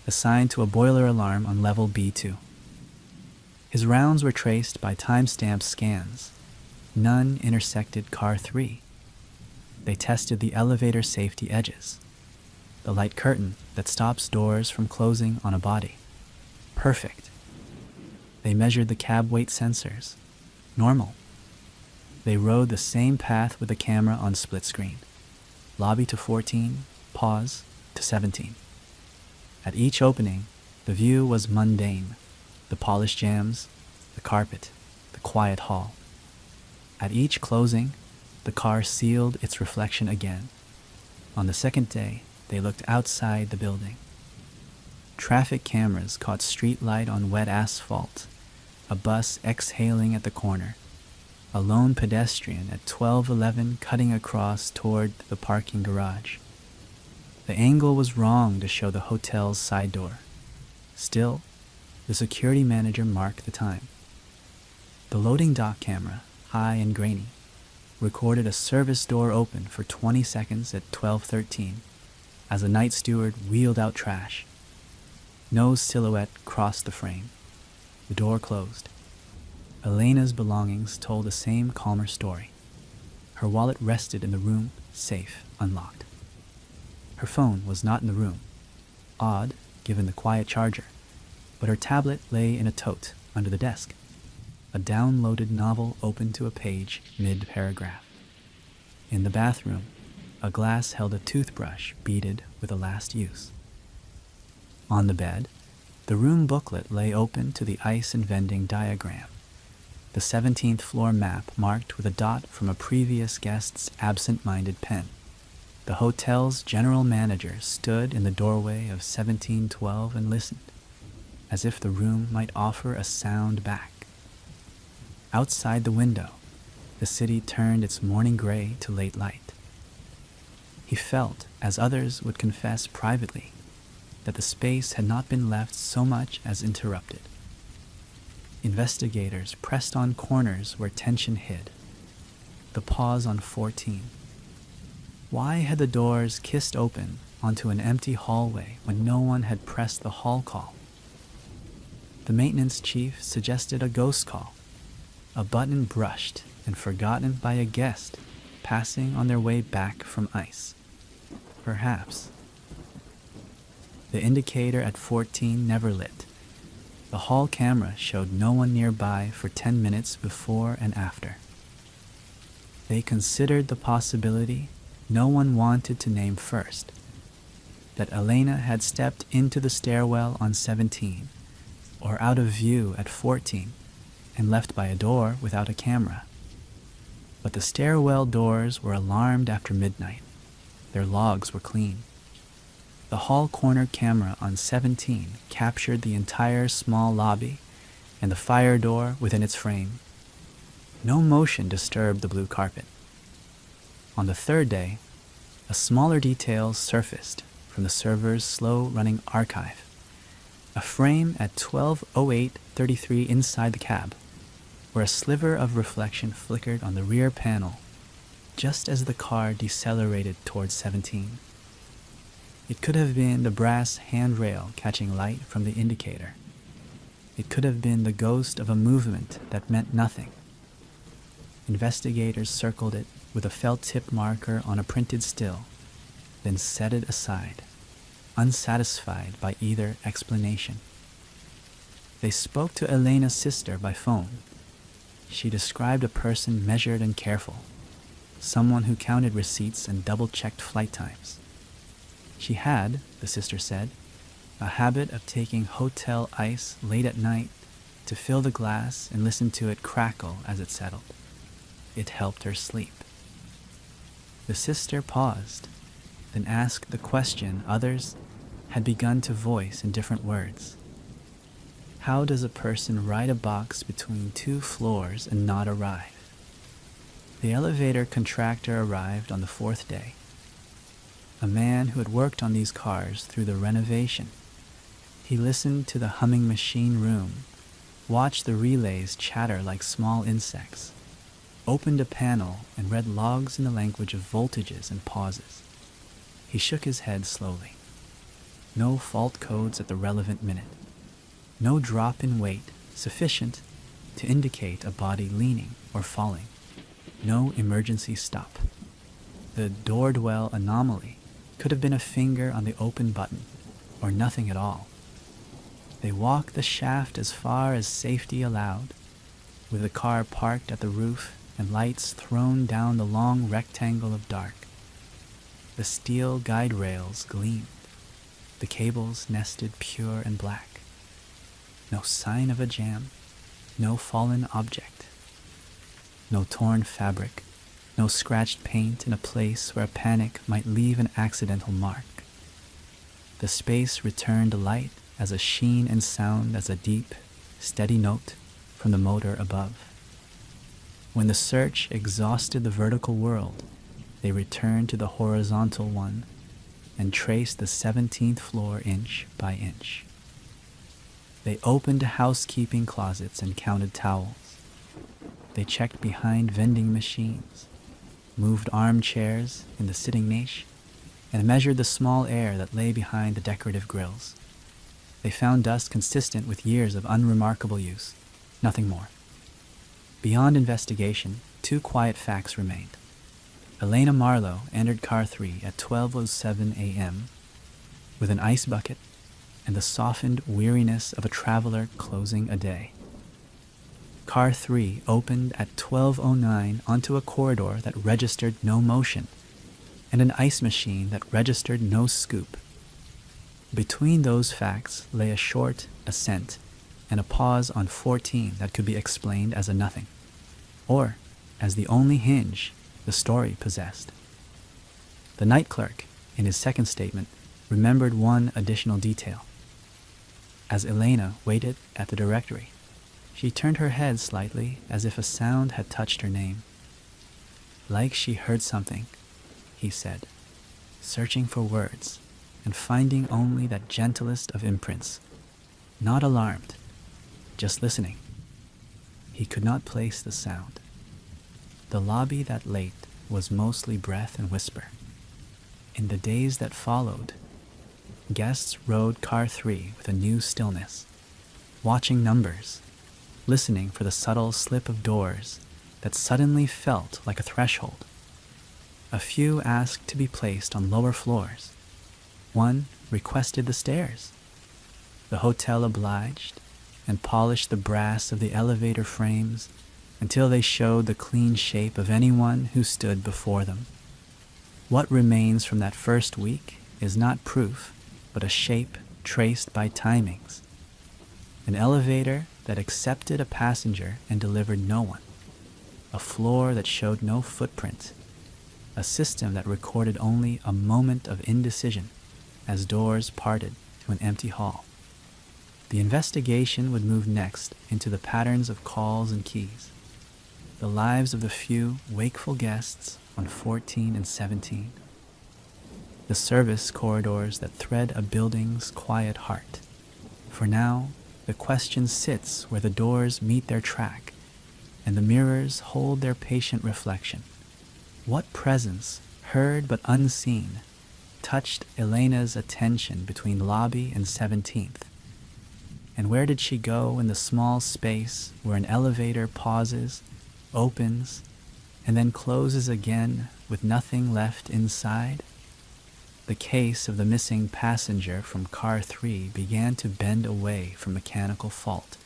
assigned to a boiler alarm on level B2. His rounds were traced by timestamp scans. None intersected car 3. They tested the elevator safety edges, the light curtain that stops doors from closing on a body. Perfect. They measured the cab weight sensors. Normal. They rode the same path with the camera on split screen. Lobby to 14, pause to 17. At each opening, the view was mundane. The polished jambs, the carpet, the quiet hall. At each closing, the car sealed its reflection again. On the second day, they looked outside the building. Traffic cameras caught street light on wet asphalt, a bus exhaling at the corner, a lone pedestrian at 12:11 cutting across toward the parking garage. The angle was wrong to show the hotel's side door. Still, the security manager marked the time. The loading dock camera, high and grainy, recorded a service door open for 20 seconds at 12:13 as a night steward wheeled out trash. No silhouette crossed the frame. The door closed. Elena's belongings told the same calmer story. Her wallet rested in the room, safe, unlocked. Her phone was not in the room. Odd, given the quiet charger, but her tablet lay in a tote under the desk. A downloaded novel opened to a page mid-paragraph. In the bathroom, a glass held a toothbrush beaded with a last use. On the bed, the room booklet lay open to the ice and vending diagram. the 17th floor map marked with a dot from a previous guest's absent-minded pen. The hotel's general manager stood in the doorway of 1712 and listened, as if the room might offer a sound back. Outside the window, the city turned its morning gray to late light. He felt, as others would confess privately, that the space had not been left so much as interrupted. Investigators pressed on corners where tension hid. The pause on 14. Why had the doors kissed open onto an empty hallway when no one had pressed the hall call? The maintenance chief suggested a ghost call, a button brushed and forgotten by a guest passing on their way back from ice. Perhaps. The indicator at 14 never lit. The hall camera showed no one nearby for 10 minutes before and after. They considered the possibility no one wanted to name first, that Elena had stepped into the stairwell on 17, or out of view at 14, and left by a door without a camera. But the stairwell doors were alarmed after midnight. Their logs were clean. The hall corner camera on 17 captured the entire small lobby and the fire door within its frame. No motion disturbed the blue carpet. On the third day, a smaller detail surfaced from the server's slow-running archive. A frame at 12:08:33 inside the cab, where a sliver of reflection flickered on the rear panel just as the car decelerated towards 17. It could have been the brass handrail catching light from the indicator. It could have been the ghost of a movement that meant nothing. Investigators circled it with a felt tip marker on a printed still, then set it aside, unsatisfied by either explanation. They spoke to Elena's sister by phone. She described a person measured and careful, someone who counted receipts and double-checked flight times. She had, the sister said, a habit of taking hotel ice late at night to fill the glass and listen to it crackle as it settled. It helped her sleep. The sister paused, then asked the question others had begun to voice in different words. How does a person ride a box between two floors and not arrive? The elevator contractor arrived on the fourth day. A man who had worked on these cars through the renovation. He listened to the humming machine room, watched the relays chatter like small insects, opened a panel and read logs in the language of voltages and pauses. He shook his head slowly. No fault codes at the relevant minute. No drop in weight sufficient to indicate a body leaning or falling. No emergency stop. The door dwell anomaly could have been a finger on the open button, or nothing at all. They walked the shaft as far as safety allowed, with the car parked at the roof and lights thrown down the long rectangle of dark. The steel guide rails gleamed, the cables nested pure and black. No sign of a jam, no fallen object. No torn fabric, no scratched paint in a place where a panic might leave an accidental mark. The space returned light as a sheen and sound as a deep, steady note from the motor above. When the search exhausted the vertical world, they returned to the horizontal one and traced the 17th floor inch by inch. They opened housekeeping closets and counted towels. They checked behind vending machines, moved armchairs in the sitting niche, and measured the small air that lay behind the decorative grills. They found dust consistent with years of unremarkable use, nothing more. Beyond investigation, two quiet facts remained. Elena Marlowe entered car 3 at 12:07 a.m. with an ice bucket and the softened weariness of a traveler closing a day. Car 3 opened at 12:09 onto a corridor that registered no motion, and an ice machine that registered no scoop. Between those facts lay a short ascent and a pause on 14 that could be explained as a nothing, or as the only hinge the story possessed. The night clerk, in his second statement, remembered one additional detail. As Elena waited at the directory, she turned her head slightly as if a sound had touched her name. Like she heard something, he said, searching for words and finding only that gentlest of imprints. Not alarmed, just listening. He could not place the sound. The lobby that late was mostly breath and whisper. In the days that followed, guests rode car 3 with a new stillness, watching numbers, listening for the subtle slip of doors that suddenly felt like a threshold. A few asked to be placed on lower floors. One requested the stairs. The hotel obliged and polished the brass of the elevator frames until they showed the clean shape of anyone who stood before them. What remains from that first week is not proof, but a shape traced by timings. An elevator that accepted a passenger and delivered no one. A floor that showed no footprint. A system that recorded only a moment of indecision as doors parted to an empty hall. The investigation would move next into the patterns of calls and keys. The lives of the few wakeful guests on 14 and 17. The service corridors that thread a building's quiet heart. For now, the question sits where the doors meet their track and the mirrors hold their patient reflection. What presence, heard but unseen, touched Elena's attention between lobby and 17th? And where did she go in the small space where an elevator pauses, opens, and then closes again with nothing left inside? The case of the missing passenger from car 3 began to bend away from mechanical fault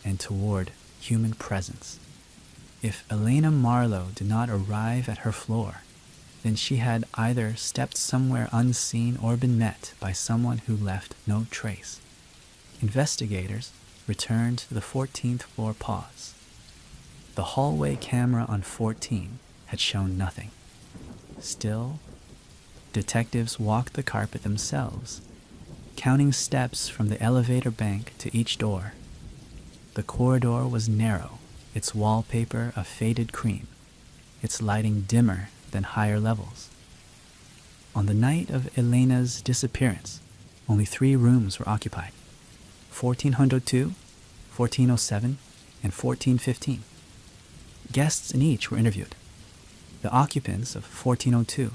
and toward human presence. If Elena Marlowe did not arrive at her floor, then she had either stepped somewhere unseen or been met by someone who left no trace. Investigators returned to the 14th floor pause. The hallway camera on 14 had shown nothing. Still, detectives walked the carpet themselves, counting steps from the elevator bank to each door. The corridor was narrow, its wallpaper a faded cream, its lighting dimmer than higher levels. On the night of Elena's disappearance, only 3 rooms were occupied: 1402, 1407, and 1415. Guests in each were interviewed. The occupants of 1402,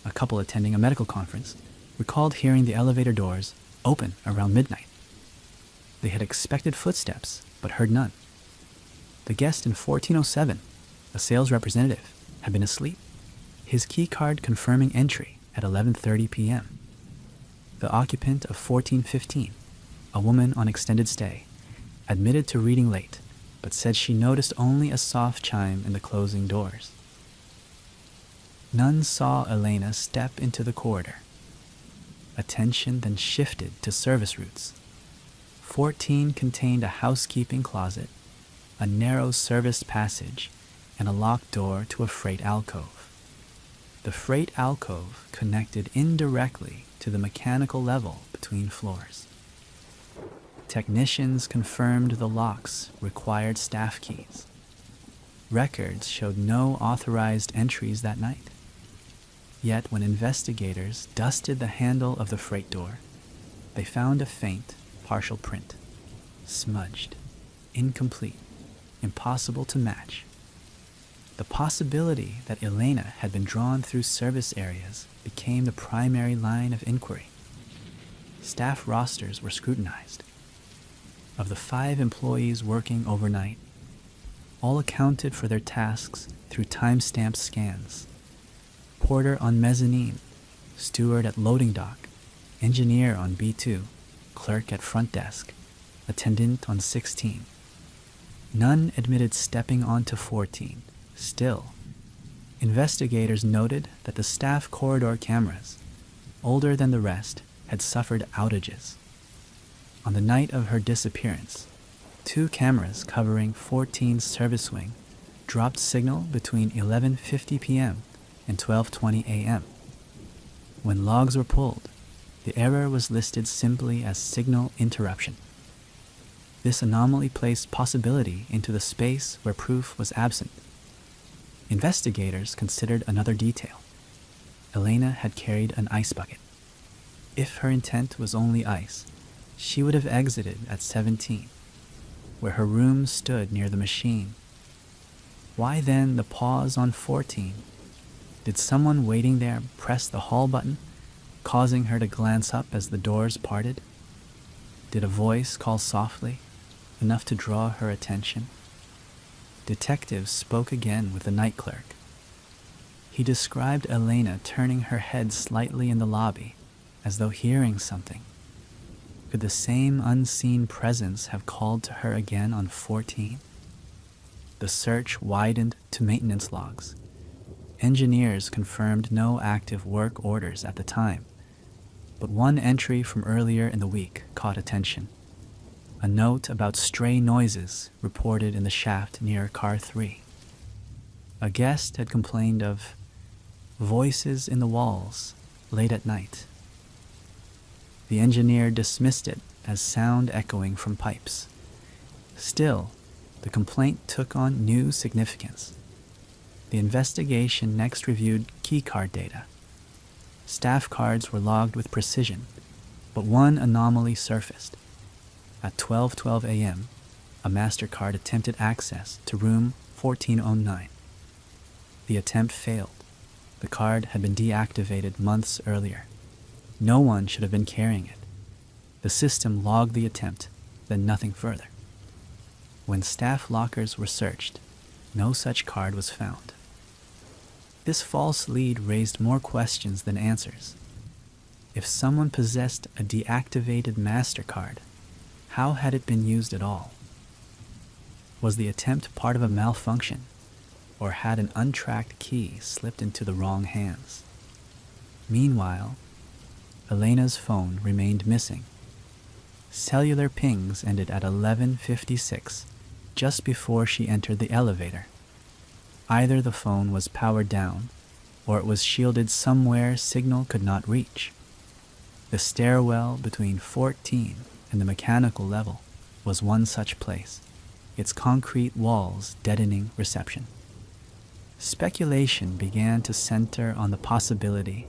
a couple attending a medical conference, recalled hearing the elevator doors open around midnight. They had expected footsteps, but heard none. The guest in 1407, a sales representative, had been asleep, his key card confirming entry at 11:30 p.m. The occupant of 1415, a woman on extended stay, admitted to reading late, but said she noticed only a soft chime in the closing doors. None saw Elena step into the corridor. Attention then shifted to service routes. 14 contained a housekeeping closet, a narrow service passage, and a locked door to a freight alcove. The freight alcove connected indirectly to the mechanical level between floors. Technicians confirmed the locks required staff keys. Records showed no authorized entries that night. Yet when investigators dusted the handle of the freight door, they found a faint, partial print. Smudged, incomplete, impossible to match. The possibility that Elena had been drawn through service areas became the primary line of inquiry. Staff rosters were scrutinized. Of the 5 employees working overnight, all accounted for their tasks through time-stamped scans. Porter on mezzanine, steward at loading dock, engineer on B2, clerk at front desk, attendant on 16. None admitted stepping onto 14. Still, investigators noted that the staff corridor cameras, older than the rest, had suffered outages. On the night of her disappearance, Two cameras covering 14's service wing dropped signal between 11:50 p.m. and 12:20 a.m. When logs were pulled, the error was listed simply as signal interruption. This anomaly placed possibility into the space where proof was absent. Investigators considered another detail. Elena had carried an ice bucket. If her intent was only ice, she would have exited at 17, where her room stood near the machine. Why then the pause on 14? Did someone waiting there press the hall button, causing her to glance up as the doors parted? Did a voice call softly, enough to draw her attention? Detectives spoke again with the night clerk. He described Elena turning her head slightly in the lobby, as though hearing something. Could the same unseen presence have called to her again on 14? The search widened to maintenance logs. Engineers confirmed no active work orders at the time, but one entry from earlier in the week caught attention. A note about stray noises reported in the shaft near car 3. A guest had complained of voices in the walls late at night. The engineer dismissed it as sound echoing from pipes. Still, the complaint took on new significance. The investigation next reviewed keycard data. Staff cards were logged with precision, but one anomaly surfaced. At 12:12 a.m., a MasterCard attempted access to room 1409. The attempt failed. The card had been deactivated months earlier. No one should have been carrying it. The system logged the attempt, then nothing further. When staff lockers were searched, no such card was found. This false lead raised more questions than answers. If someone possessed a deactivated MasterCard, how had it been used at all? Was the attempt part of a malfunction, or had an untracked key slipped into the wrong hands? Meanwhile, Elena's phone remained missing. Cellular pings ended at 11:56, just before she entered the elevator. Either the phone was powered down, or it was shielded somewhere signal could not reach. The stairwell between 14 and the mechanical level was one such place, its concrete walls deadening reception. Speculation began to center on the possibility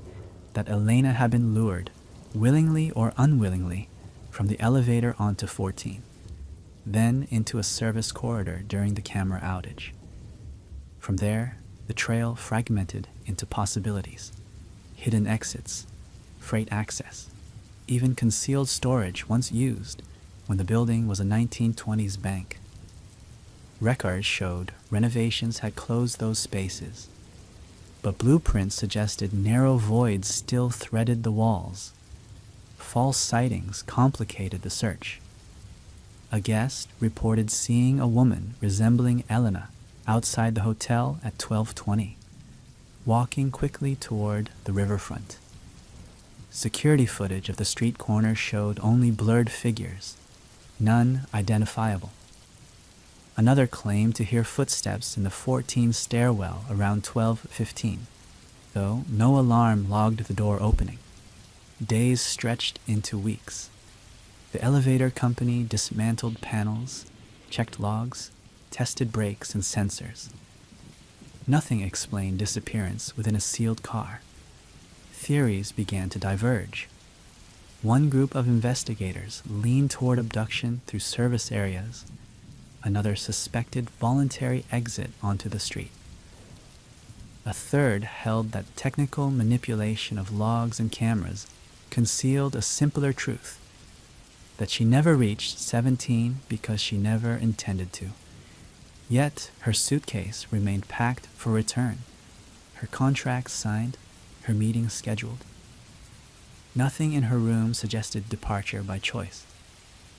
that Elena had been lured, willingly or unwillingly, from the elevator onto 14, then into a service corridor during the camera outage. From there, the trail fragmented into possibilities: hidden exits, freight access, even concealed storage once used when the building was a 1920s bank. Records showed renovations had closed those spaces, but blueprints suggested narrow voids still threaded the walls. False sightings complicated the search. A guest reported seeing a woman resembling Elena outside the hotel at 12:20, walking quickly toward the riverfront. Security footage of the street corner showed only blurred figures, none identifiable. Another claimed to hear footsteps in the 14 stairwell around 12:15, though no alarm logged the door opening. Days stretched into weeks. The elevator company dismantled panels, checked logs, tested brakes and sensors. Nothing explained disappearance within a sealed car. Theories began to diverge. One group of investigators leaned toward abduction through service areas. Another suspected voluntary exit onto the street. A third held that technical manipulation of logs and cameras concealed a simpler truth: that she never reached 17 because she never intended to. Yet her suitcase remained packed for return, her contract signed, her meetings scheduled. Nothing in her room suggested departure by choice.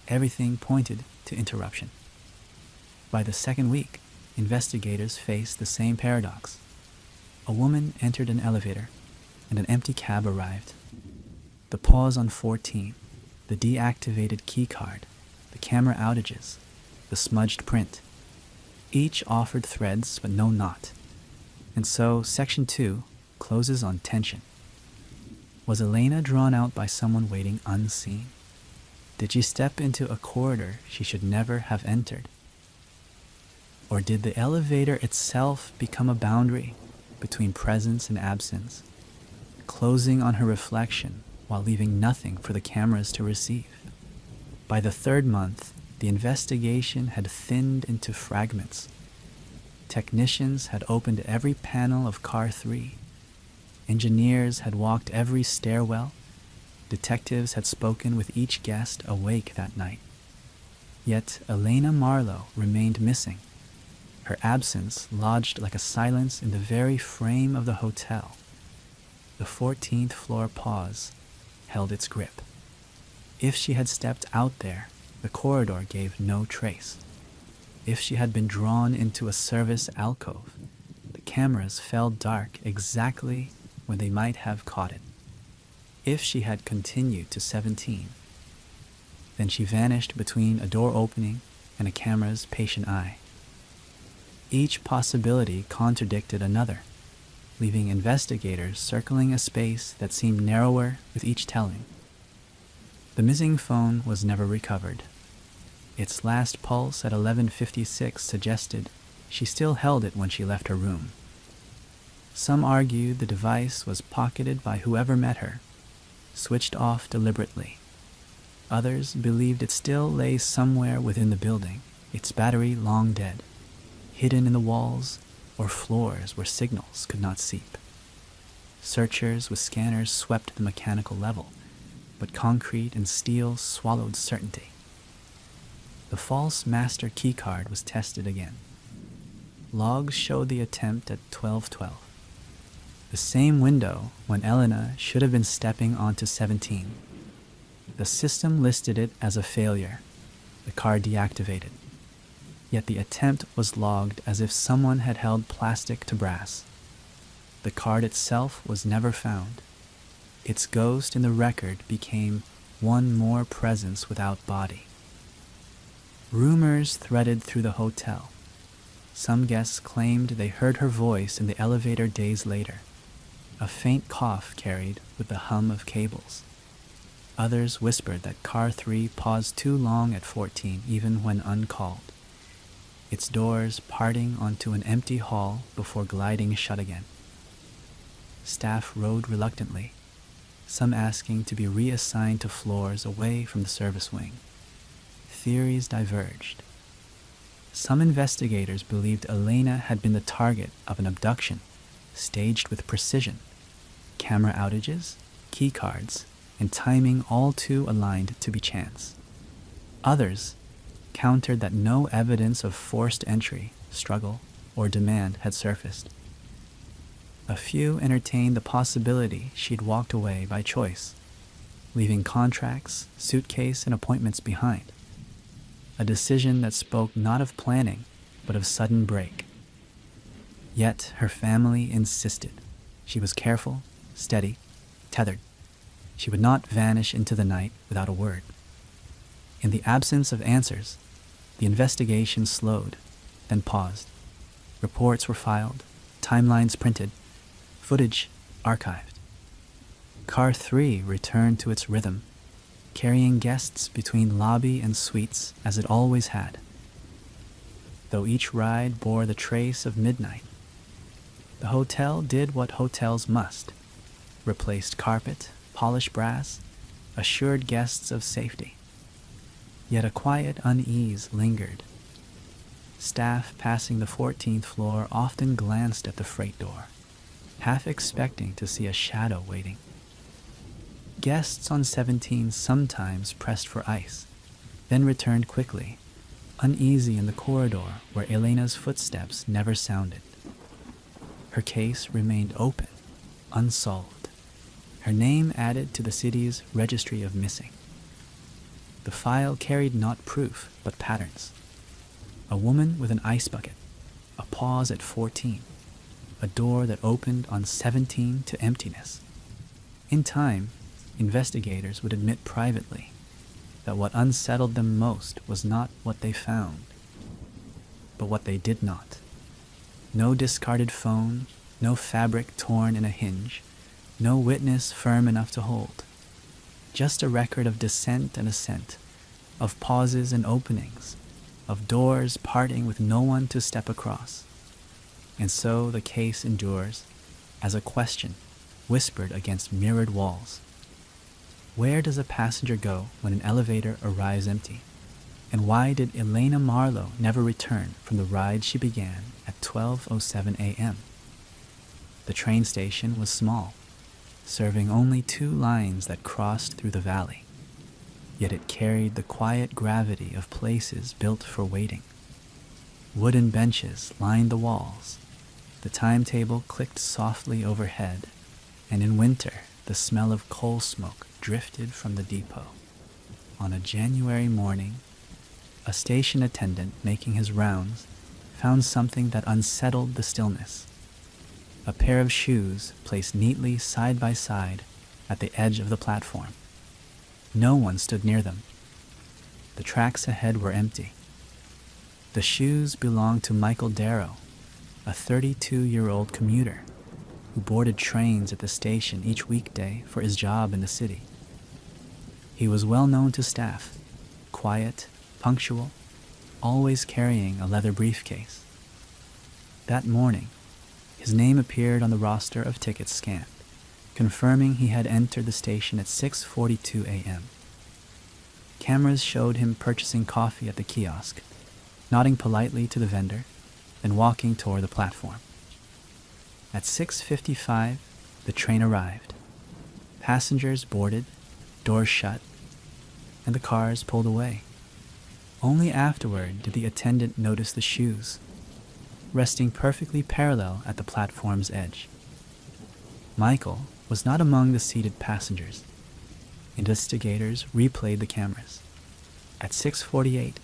Everything pointed to interruption. By the second week, investigators faced the same paradox. A woman entered an elevator, and an empty cab arrived. The pause on 14, the deactivated key card, the camera outages, the smudged print. Each offered threads but no knot. And so Section 2 closes on tension. Was Elena drawn out by someone waiting unseen? Did she step into a corridor she should never have entered? Or did the elevator itself become a boundary between presence and absence, closing on her reflection while leaving nothing for the cameras to receive? By the third month, the investigation had thinned into fragments. Technicians had opened every panel of Car 3. Engineers had walked every stairwell. Detectives had spoken with each guest awake that night. Yet Elena Marlowe remained missing. Her absence lodged like a silence in the very frame of the hotel. The 14th floor pause held its grip. If she had stepped out there, the corridor gave no trace. If she had been drawn into a service alcove, the cameras fell dark exactly when they might have caught it. If she had continued to 17, then she vanished between a door opening and a camera's patient eye. Each possibility contradicted another, leaving investigators circling a space that seemed narrower with each telling. The missing phone was never recovered. Its last pulse at 11:56 suggested she still held it when she left her room. Some argued the device was pocketed by whoever met her, switched off deliberately. Others believed it still lay somewhere within the building, its battery long dead, hidden in the walls or floors where signals could not seep. Searchers with scanners swept the mechanical level, but concrete and steel swallowed certainty. The false master keycard was tested again. Logs showed the attempt at 12:12, the same window when Elena should have been stepping onto 17. The system listed it as a failure, the card deactivated. Yet the attempt was logged as if someone had held plastic to brass. The card itself was never found. Its ghost in the record became one more presence without body. Rumors threaded through the hotel. Some guests claimed they heard her voice in the elevator days later, a faint cough carried with the hum of cables. Others whispered that Car 3 paused too long at 14 even when uncalled, its doors parting onto an empty hall before gliding shut again. Staff rode reluctantly, some asking to be reassigned to floors away from the service wing. Theories diverged. Some investigators believed Elena had been the target of an abduction, staged with precision, camera outages, keycards, and timing all too aligned to be chance. Others countered that no evidence of forced entry, struggle, or demand had surfaced. A few entertained the possibility she'd walked away by choice, leaving contracts, suitcase, and appointments behind. A decision that spoke not of planning, but of sudden break. Yet her family insisted. She was careful, steady, tethered. She would not vanish into the night without a word. In the absence of answers, the investigation slowed, then paused. Reports were filed, timelines printed, footage archived. Car 3 returned to its rhythm, carrying guests between lobby and suites as it always had. Though each ride bore the trace of midnight, the hotel did what hotels must: replaced carpet, polished brass, assured guests of safety. Yet a quiet unease lingered. Staff passing the 14th floor often glanced at the freight door, half expecting to see a shadow waiting. Guests on 17 sometimes pressed for ice, then returned quickly, uneasy in the corridor where Elena's footsteps never sounded. Her case remained open, unsolved, her name added to the city's registry of missing. The file carried not proof, but patterns. A woman with an ice bucket, a pause at 14, a door that opened on 17 to emptiness. In time, investigators would admit privately that what unsettled them most was not what they found, but what they did not. No discarded phone, no fabric torn in a hinge, no witness firm enough to hold. Just a record of descent and ascent, of pauses and openings, of doors parting with no one to step across. And so the case endures as a question whispered against mirrored walls. Where does a passenger go when an elevator arrives empty? And why did Elena Marlowe never return from the ride she began at 12:07 a.m.? The train station was small, serving only 2 lines that crossed through the valley. Yet it carried the quiet gravity of places built for waiting. Wooden benches lined the walls. The timetable clicked softly overhead, and in winter the smell of coal smoke drifted from the depot. On a January morning, a station attendant making his rounds found something that unsettled the stillness. A pair of shoes placed neatly side by side at the edge of the platform. No one stood near them. The tracks ahead were empty. The shoes belonged to Michael Darrow, a 32-year-old commuter who boarded trains at the station each weekday for his job in the city. He was well known to staff, quiet, punctual, always carrying a leather briefcase. That morning, his name appeared on the roster of tickets scanned, confirming he had entered the station at 6:42 a.m. Cameras showed him purchasing coffee at the kiosk, nodding politely to the vendor, then walking toward the platform. At 6:55, the train arrived. Passengers boarded, doors shut, and the cars pulled away. Only afterward did the attendant notice the shoes, resting perfectly parallel at the platform's edge. Michael was not among the seated passengers. Investigators replayed the cameras. At 6:48,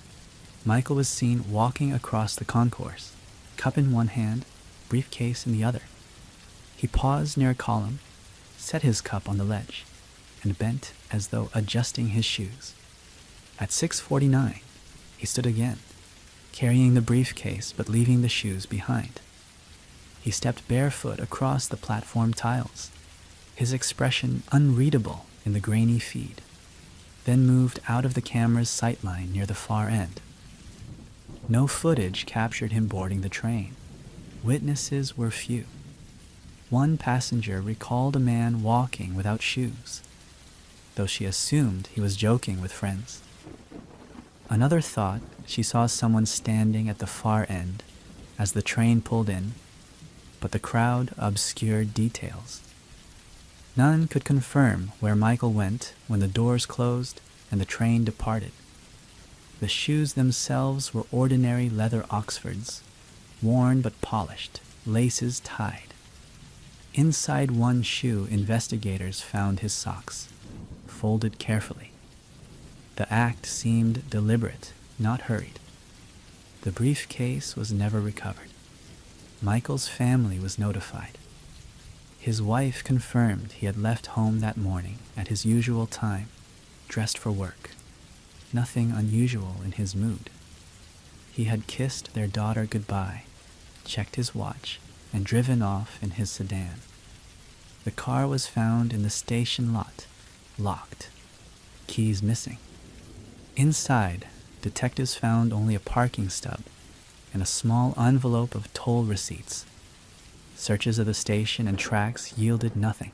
Michael was seen walking across the concourse, cup in one hand, briefcase in the other. He paused near a column, set his cup on the ledge, and bent as though adjusting his shoes. At 6:49, he stood again, carrying the briefcase but leaving the shoes behind. He stepped barefoot across the platform tiles, his expression unreadable in the grainy feed, then moved out of the camera's sightline near the far end. No footage captured him boarding the train. Witnesses were few. One passenger recalled a man walking without shoes, though she assumed he was joking with friends. Another thought she saw someone standing at the far end as the train pulled in, but the crowd obscured details. None could confirm where Michael went when the doors closed and the train departed. The shoes themselves were ordinary leather Oxfords, worn but polished, laces tied. Inside one shoe, investigators found his socks, folded carefully. The act seemed deliberate, not hurried. The briefcase was never recovered. Michael's family was notified. His wife confirmed he had left home that morning at his usual time, dressed for work. Nothing unusual in his mood. He had kissed their daughter goodbye, checked his watch, and driven off in his sedan. The car was found in the station lot, locked, keys missing. Inside, detectives found only a parking stub and a small envelope of toll receipts. Searches of the station and tracks yielded nothing.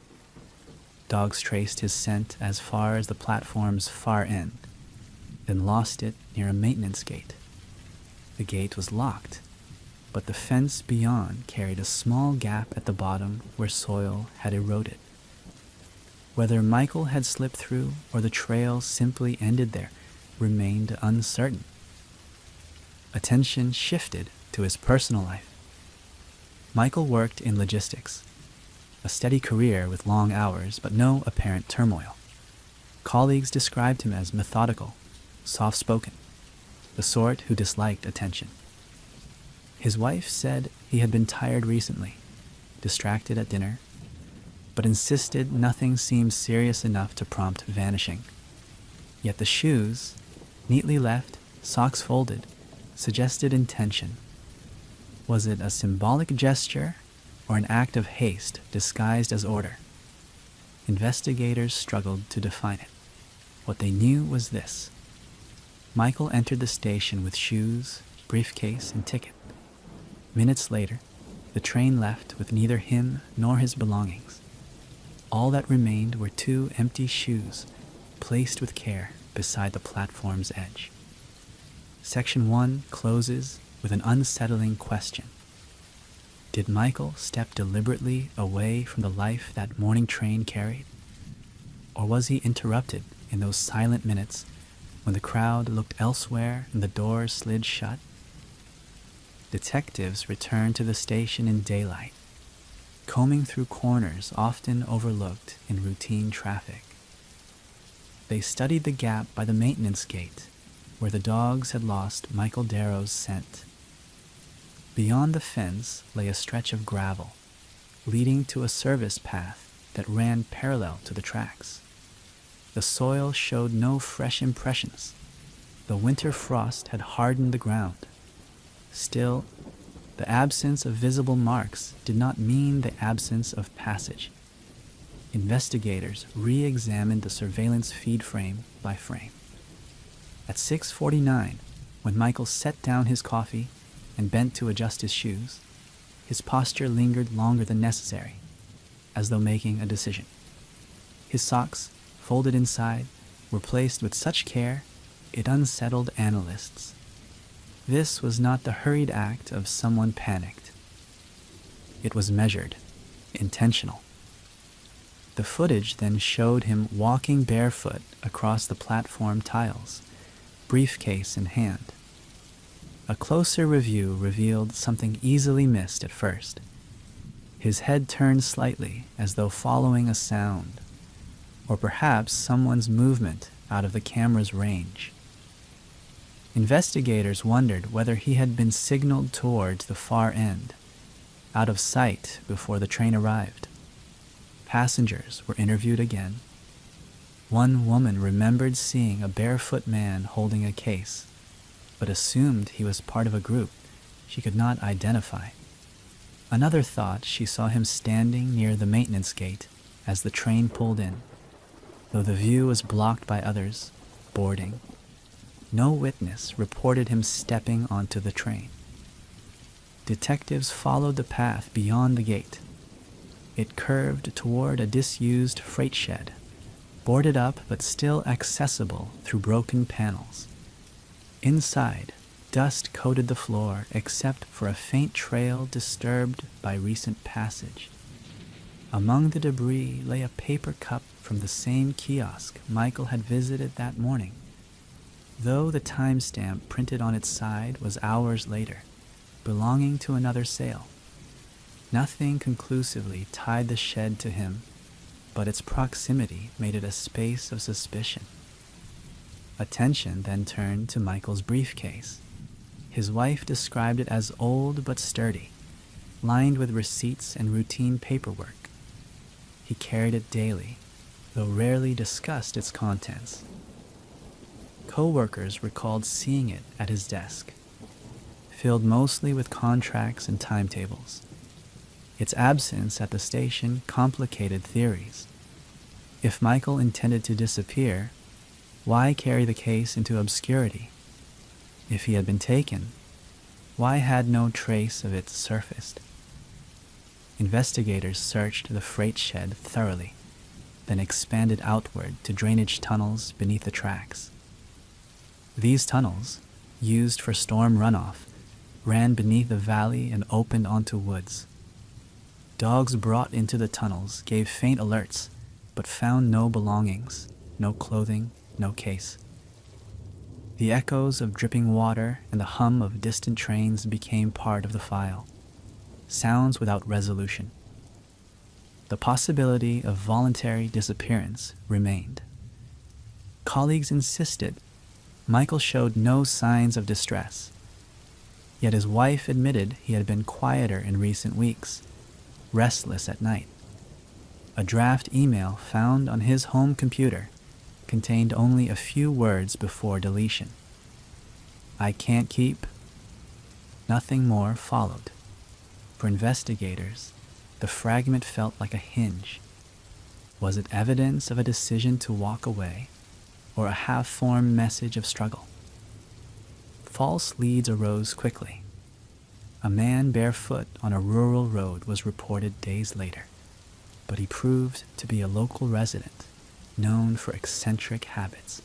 Dogs traced his scent as far as the platform's far end, then lost it near a maintenance gate. The gate was locked, but the fence beyond carried a small gap at the bottom where soil had eroded. Whether Michael had slipped through or the trail simply ended there remained uncertain. Attention shifted to his personal life. Michael worked in logistics, a steady career with long hours but no apparent turmoil. Colleagues described him as methodical, soft-spoken, the sort who disliked attention. His wife said he had been tired recently, distracted at dinner, but insisted nothing seemed serious enough to prompt vanishing. Yet the shoes, neatly left, socks folded, suggested intention Was it a symbolic gesture or an act of haste disguised as order? Investigators struggled to define it. What they knew was this: Michael entered the station with shoes, briefcase, and ticket. Minutes later, the train left with neither him nor his belongings. All that remained were 2 empty shoes, placed with care beside the platform's edge. Section 1 closes with an unsettling question. Did Michael step deliberately away from the life that morning train carried? Or was he interrupted in those silent minutes when the crowd looked elsewhere and the doors slid shut? Detectives returned to the station in daylight, combing through corners often overlooked in routine traffic. They studied the gap by the maintenance gate where the dogs had lost Michael Darrow's scent. Beyond the fence lay a stretch of gravel, leading to a service path that ran parallel to the tracks. The soil showed no fresh impressions. The winter frost had hardened the ground. Still, the absence of visible marks did not mean the absence of passage. Investigators re-examined the surveillance feed frame by frame. At 6:49, when Michael set down his coffee and bent to adjust his shoes, his posture lingered longer than necessary, as though making a decision. His socks, folded inside, were placed with such care it unsettled analysts. This was not the hurried act of someone panicked. It was measured, intentional. The footage then showed him walking barefoot across the platform tiles, briefcase in hand. A closer review revealed something easily missed at first. His head turned slightly as though following a sound, or perhaps someone's movement out of the camera's range. Investigators wondered whether he had been signaled towards the far end, out of sight before the train arrived. Passengers were interviewed again. One woman remembered seeing a barefoot man holding a case, but assumed he was part of a group she could not identify. Another thought she saw him standing near the maintenance gate as the train pulled in, though the view was blocked by others boarding. No witness reported him stepping onto the train. Detectives followed the path beyond the gate. It curved toward a disused freight shed, boarded up but still accessible through broken panels. Inside, dust coated the floor except for a faint trail disturbed by recent passage. Among the debris lay a paper cup from the same kiosk Michael had visited that morning, though the timestamp printed on its side was hours later, belonging to another sale. Nothing conclusively tied the shed to him, but its proximity made it a space of suspicion. Attention then turned to Michael's briefcase. His wife described it as old but sturdy, lined with receipts and routine paperwork. He carried it daily, though rarely discussed its contents. Co-workers recalled seeing it at his desk, filled mostly with contracts and timetables. Its absence at the station complicated theories. If Michael intended to disappear, why carry the case into obscurity? If he had been taken, why had no trace of it surfaced? Investigators searched the freight shed thoroughly, then expanded outward to drainage tunnels beneath the tracks. These tunnels, used for storm runoff, ran beneath the valley and opened onto woods. Dogs brought into the tunnels gave faint alerts, but found no belongings, no clothing, no case. The echoes of dripping water and the hum of distant trains became part of the file, sounds without resolution. The possibility of voluntary disappearance remained. Colleagues insisted Michael showed no signs of distress, yet his wife admitted he had been quieter in recent weeks, restless at night. A draft email found on his home computer contained only a few words before deletion. I can't keep Nothing more followed. For investigators, the fragment felt like a hinge. Was it evidence of a decision to walk away, or a half-formed message of struggle? False leads arose quickly. A man barefoot on a rural road was reported days later, but he proved to be a local resident, known for eccentric habits.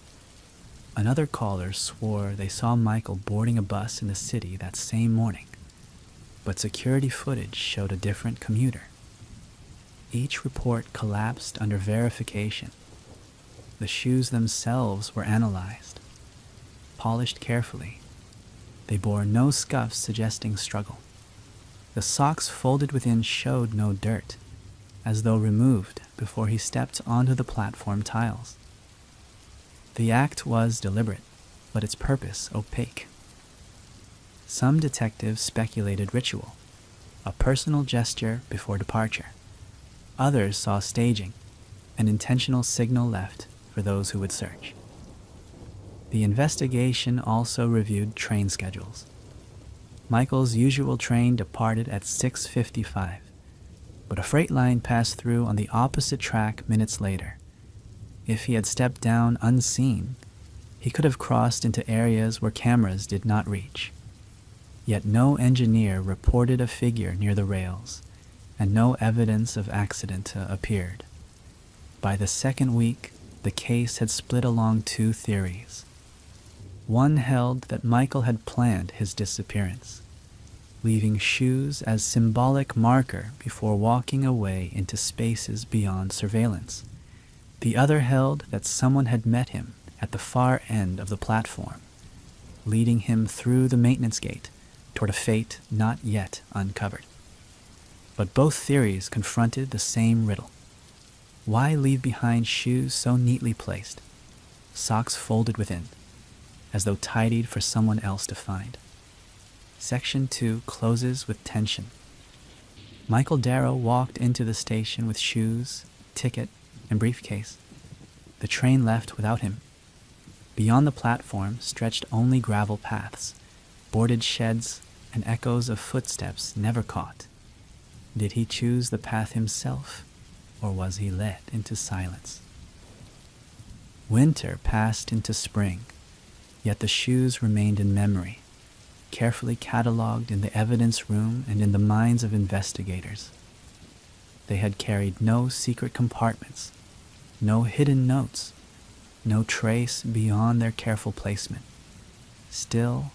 Another caller swore they saw Michael boarding a bus in the city that same morning, but security footage showed a different commuter. Each report collapsed under verification. The shoes themselves were analyzed, polished carefully. They bore no scuffs suggesting struggle. The socks folded within showed no dirt, as though removed before he stepped onto the platform tiles. The act was deliberate, but its purpose opaque. Some detectives speculated ritual, a personal gesture before departure. Others saw staging, an intentional signal left for those who would search. The investigation also reviewed train schedules. Michael's usual train departed at 6:55, but a freight line passed through on the opposite track minutes later. If he had stepped down unseen, he could have crossed into areas where cameras did not reach. Yet no engineer reported a figure near the rails, and no evidence of accident appeared. By the second week, the case had split along two theories. One held that Michael had planned his disappearance, leaving shoes as symbolic marker before walking away into spaces beyond surveillance. The other held that someone had met him at the far end of the platform, leading him through the maintenance gate toward a fate not yet uncovered. But both theories confronted the same riddle. Why leave behind shoes so neatly placed, socks folded within, as though tidied for someone else to find? Section 2 closes with tension. Michael Darrow walked into the station with shoes, ticket, and briefcase. The train left without him. Beyond the platform stretched only gravel paths, boarded sheds, and echoes of footsteps never caught. Did he choose the path himself, or was he led into silence? Winter passed into spring, yet the shoes remained in memory, carefully catalogued in the evidence room and in the minds of investigators. They had carried no secret compartments, no hidden notes, no trace beyond their careful placement. Still,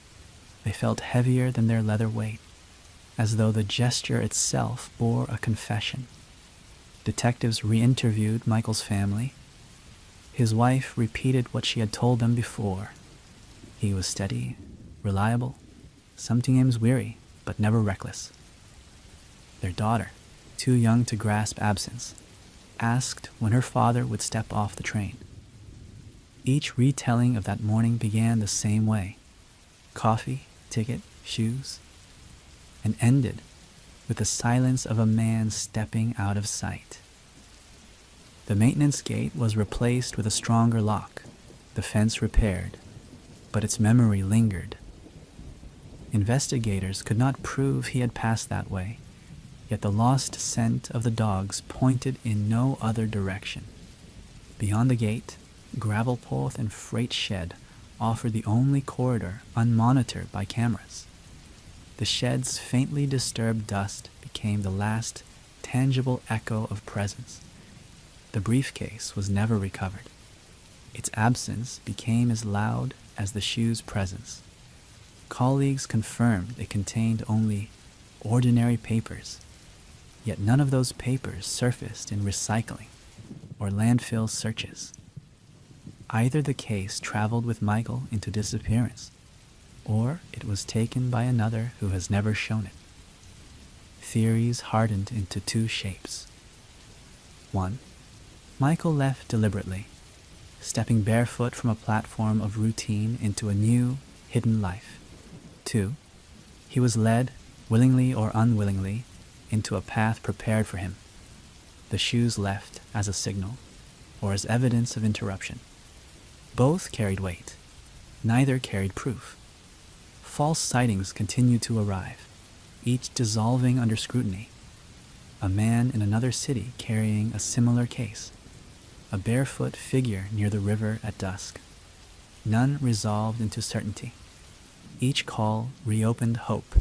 they felt heavier than their leather weight, as though the gesture itself bore a confession. Detectives re-interviewed Michael's family. His wife repeated what she had told them before. He was steady, reliable, sometimes weary, but never reckless. Their daughter, too young to grasp absence, asked when her father would step off the train. Each retelling of that morning began the same way: coffee, ticket, shoes, and ended with the silence of a man stepping out of sight. The maintenance gate was replaced with a stronger lock, the fence repaired, but its memory lingered. Investigators could not prove he had passed that way, yet the lost scent of the dogs pointed in no other direction. Beyond the gate, gravel path and freight shed offered the only corridor unmonitored by cameras. The shed's faintly disturbed dust became the last tangible echo of presence. The briefcase was never recovered. Its absence became as loud as the shoe's presence. Colleagues confirmed it contained only ordinary papers, yet none of those papers surfaced in recycling or landfill searches. Either the case traveled with Michael into disappearance, or it was taken by another who has never shown it. Theories hardened into two shapes. 1. Michael left deliberately, stepping barefoot from a platform of routine into a new, hidden life. 2. He was led, willingly or unwillingly, into a path prepared for him. The shoes left as a signal, or as evidence of interruption. Both carried weight. Neither carried proof. false sightings continued to arrive, each dissolving under scrutiny. A man in another city carrying a similar case. A barefoot figure near the river at dusk. None resolved into certainty. Each call reopened hope,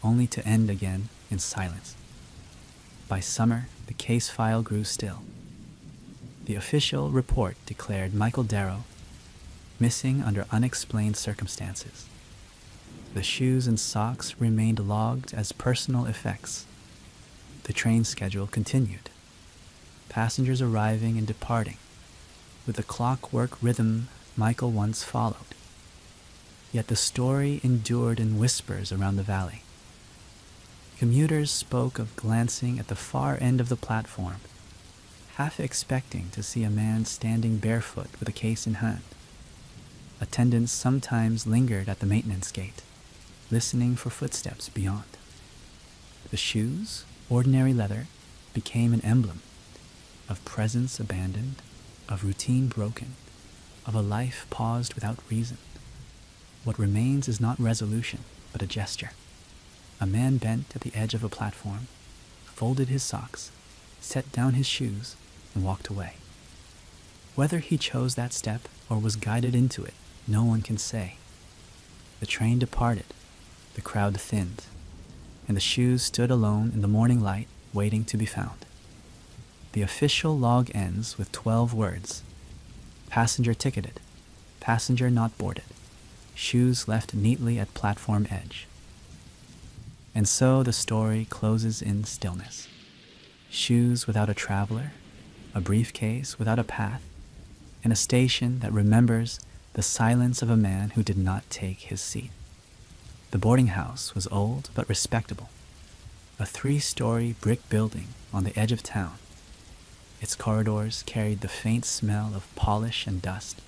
only to end again in silence. By summer, the case file grew still. The official report declared Michael Darrow missing under unexplained circumstances. The shoes and socks remained logged as personal effects. The train schedule continued. Passengers arriving and departing, with the clockwork rhythm Michael once followed. Yet the story endured in whispers around the valley. Commuters spoke of glancing at the far end of the platform, half expecting to see a man standing barefoot with a case in hand. Attendants sometimes lingered at the maintenance gate, listening for footsteps beyond. The shoes, ordinary leather, became an emblem of presence abandoned, of routine broken, of a life paused without reason. What remains is not resolution, but a gesture. A man bent at the edge of a platform, folded his socks, set down his shoes, and walked away. Whether he chose that step or was guided into it, no one can say. The train departed, the crowd thinned, and the shoes stood alone in the morning light, waiting to be found. The official log ends with 12 words. Passenger ticketed, passenger not boarded, shoes left neatly at platform edge. And so the story closes in stillness. Shoes without a traveler, a briefcase without a path, and a station that remembers the silence of a man who did not take his seat. The boarding house was old but respectable, a 3-story brick building on the edge of town. Its corridors carried the faint smell of polish and dust,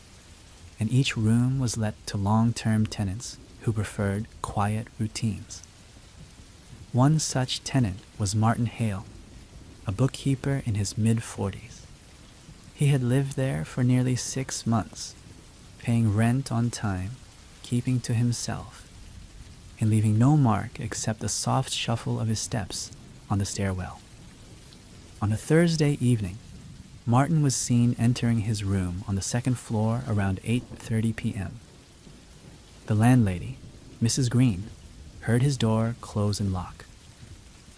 and each room was let to long-term tenants who preferred quiet routines. One such tenant was Martin Hale, a bookkeeper in his mid-40s. He had lived there for nearly 6 months, paying rent on time, keeping to himself, and leaving no mark except the soft shuffle of his steps on the stairwell. On a Thursday evening, Martin was seen entering his room on the second floor around 8:30 p.m. The landlady, Mrs. Green, heard his door close and lock.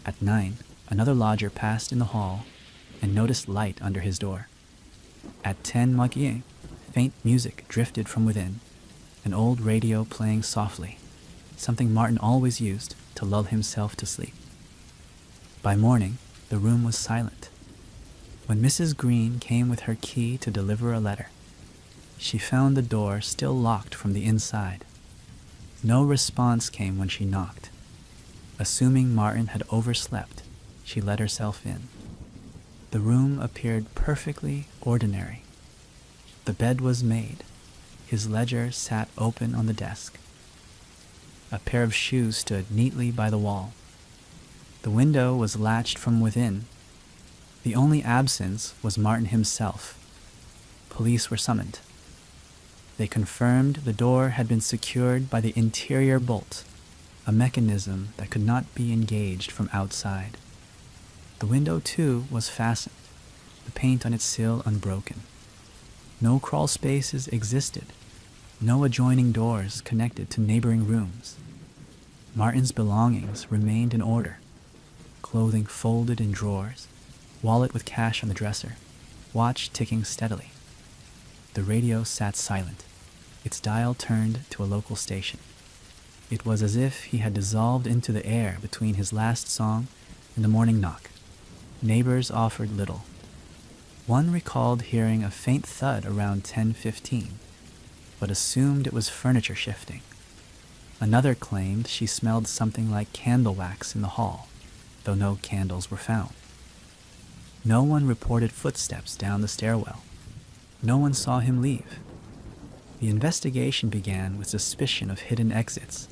At 9, another lodger passed in the hall and noticed light under his door. At 10 Moitié, faint music drifted from within, an old radio playing softly, something Martin always used to lull himself to sleep. By morning, the room was silent. When Mrs. Green came with her key to deliver a letter, she found the door still locked from the inside. No response came when she knocked. Assuming Martin had overslept, she let herself in. The room appeared perfectly ordinary. The bed was made. His ledger sat open on the desk. A pair of shoes stood neatly by the wall. The window was latched from within. The only absence was Martin himself. Police were summoned. They confirmed the door had been secured by the interior bolt, a mechanism that could not be engaged from outside. The window, too, was fastened, the paint on its sill unbroken. No crawl spaces existed, no adjoining doors connected to neighboring rooms. Martin's belongings remained in order, clothing folded in drawers, wallet with cash on the dresser, watch ticking steadily. The radio sat silent, its dial turned to a local station. It was as if he had dissolved into the air between his last song and the morning knock. Neighbors offered little. One recalled hearing a faint thud around 10:15, but assumed it was furniture shifting. Another claimed she smelled something like candle wax in the hall, though no candles were found. No one reported footsteps down the stairwell. No one saw him leave. The investigation began with suspicion of hidden exits.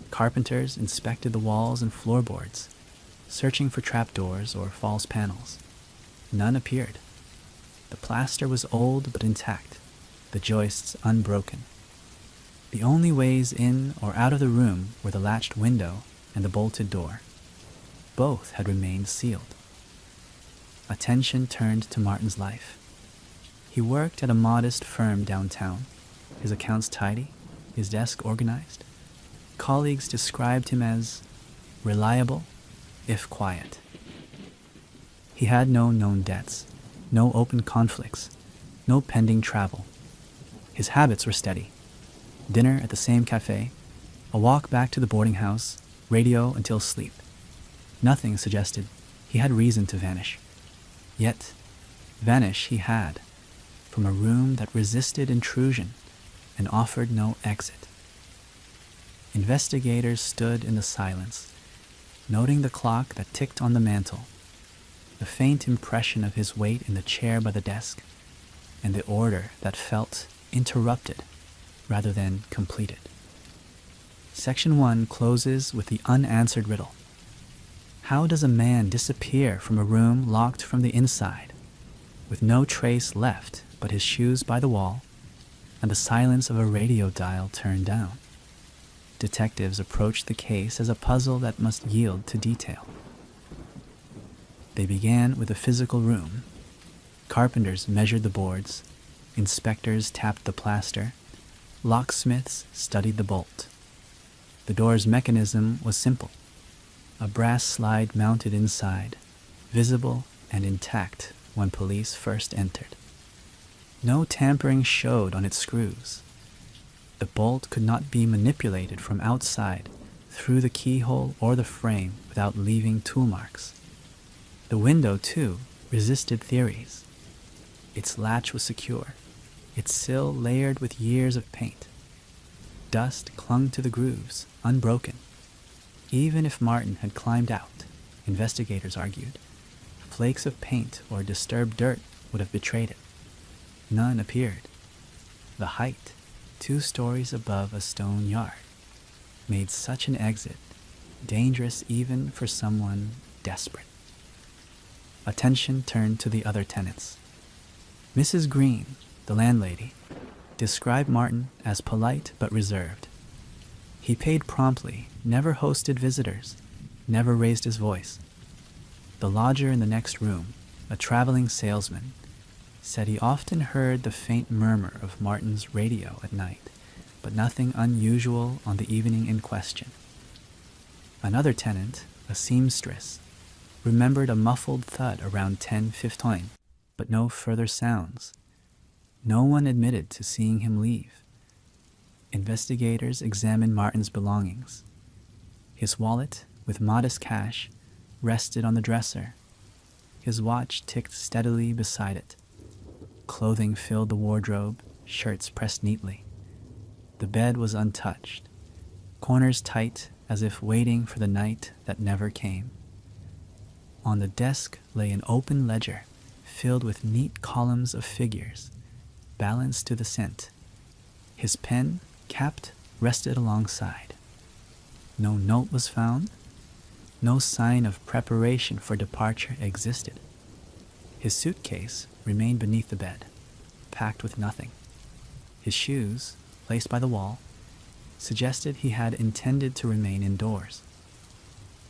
Carpenters inspected the walls and floorboards, searching for trapdoors or false panels. None appeared. The plaster was old but intact, the joists unbroken. The only ways in or out of the room were the latched window and the bolted door. Both had remained sealed. Attention turned to Martin's life. He worked at a modest firm downtown, his accounts tidy, his desk organized. Colleagues described him as reliable, if quiet. He had no known debts, no open conflicts, no pending travel. His habits were steady. Dinner at the same cafe, a walk back to the boarding house, radio until sleep. Nothing suggested he had reason to vanish. Yet, vanish he had, from a room that resisted intrusion and offered no exit. Investigators stood in the silence, noting the clock that ticked on the mantel, the faint impression of his weight in the chair by the desk, and the order that felt interrupted rather than completed. Section 1 closes with the unanswered riddle. How does a man disappear from a room locked from the inside, with no trace left but his shoes by the wall and the silence of a radio dial turned down? Detectives approached the case as a puzzle that must yield to detail. They began with a physical room. Carpenters measured the boards, inspectors tapped the plaster, locksmiths studied the bolt. The door's mechanism was simple. A brass slide mounted inside, visible and intact when police first entered. No tampering showed on its screws. The bolt could not be manipulated from outside through the keyhole or the frame without leaving tool marks. The window, too, resisted theories. Its latch was secure, its sill layered with years of paint. Dust clung to the grooves, unbroken. Even if Martin had climbed out, investigators argued, flakes of paint or disturbed dirt would have betrayed it. None appeared. The height, 2 stories above a stone yard, made such an exit dangerous even for someone desperate. Attention turned to the other tenants. Mrs. Green, the landlady, described Martin as polite but reserved. He paid promptly, never hosted visitors, never raised his voice. The lodger in the next room, a traveling salesman, said he often heard the faint murmur of Martin's radio at night, but nothing unusual on the evening in question. Another tenant, a seamstress, remembered a muffled thud around 10:15, but no further sounds. No one admitted to seeing him leave. Investigators examined Martin's belongings. His wallet, with modest cash, rested on the dresser. His watch ticked steadily beside it. Clothing filled the wardrobe, shirts pressed neatly. The bed was untouched, corners tight as if waiting for the night that never came. On the desk lay an open ledger filled with neat columns of figures, balanced to the cent. His pen, capped, rested alongside. No note was found. No sign of preparation for departure existed. His suitcase remained beneath the bed, packed with nothing. His shoes, placed by the wall, suggested he had intended to remain indoors.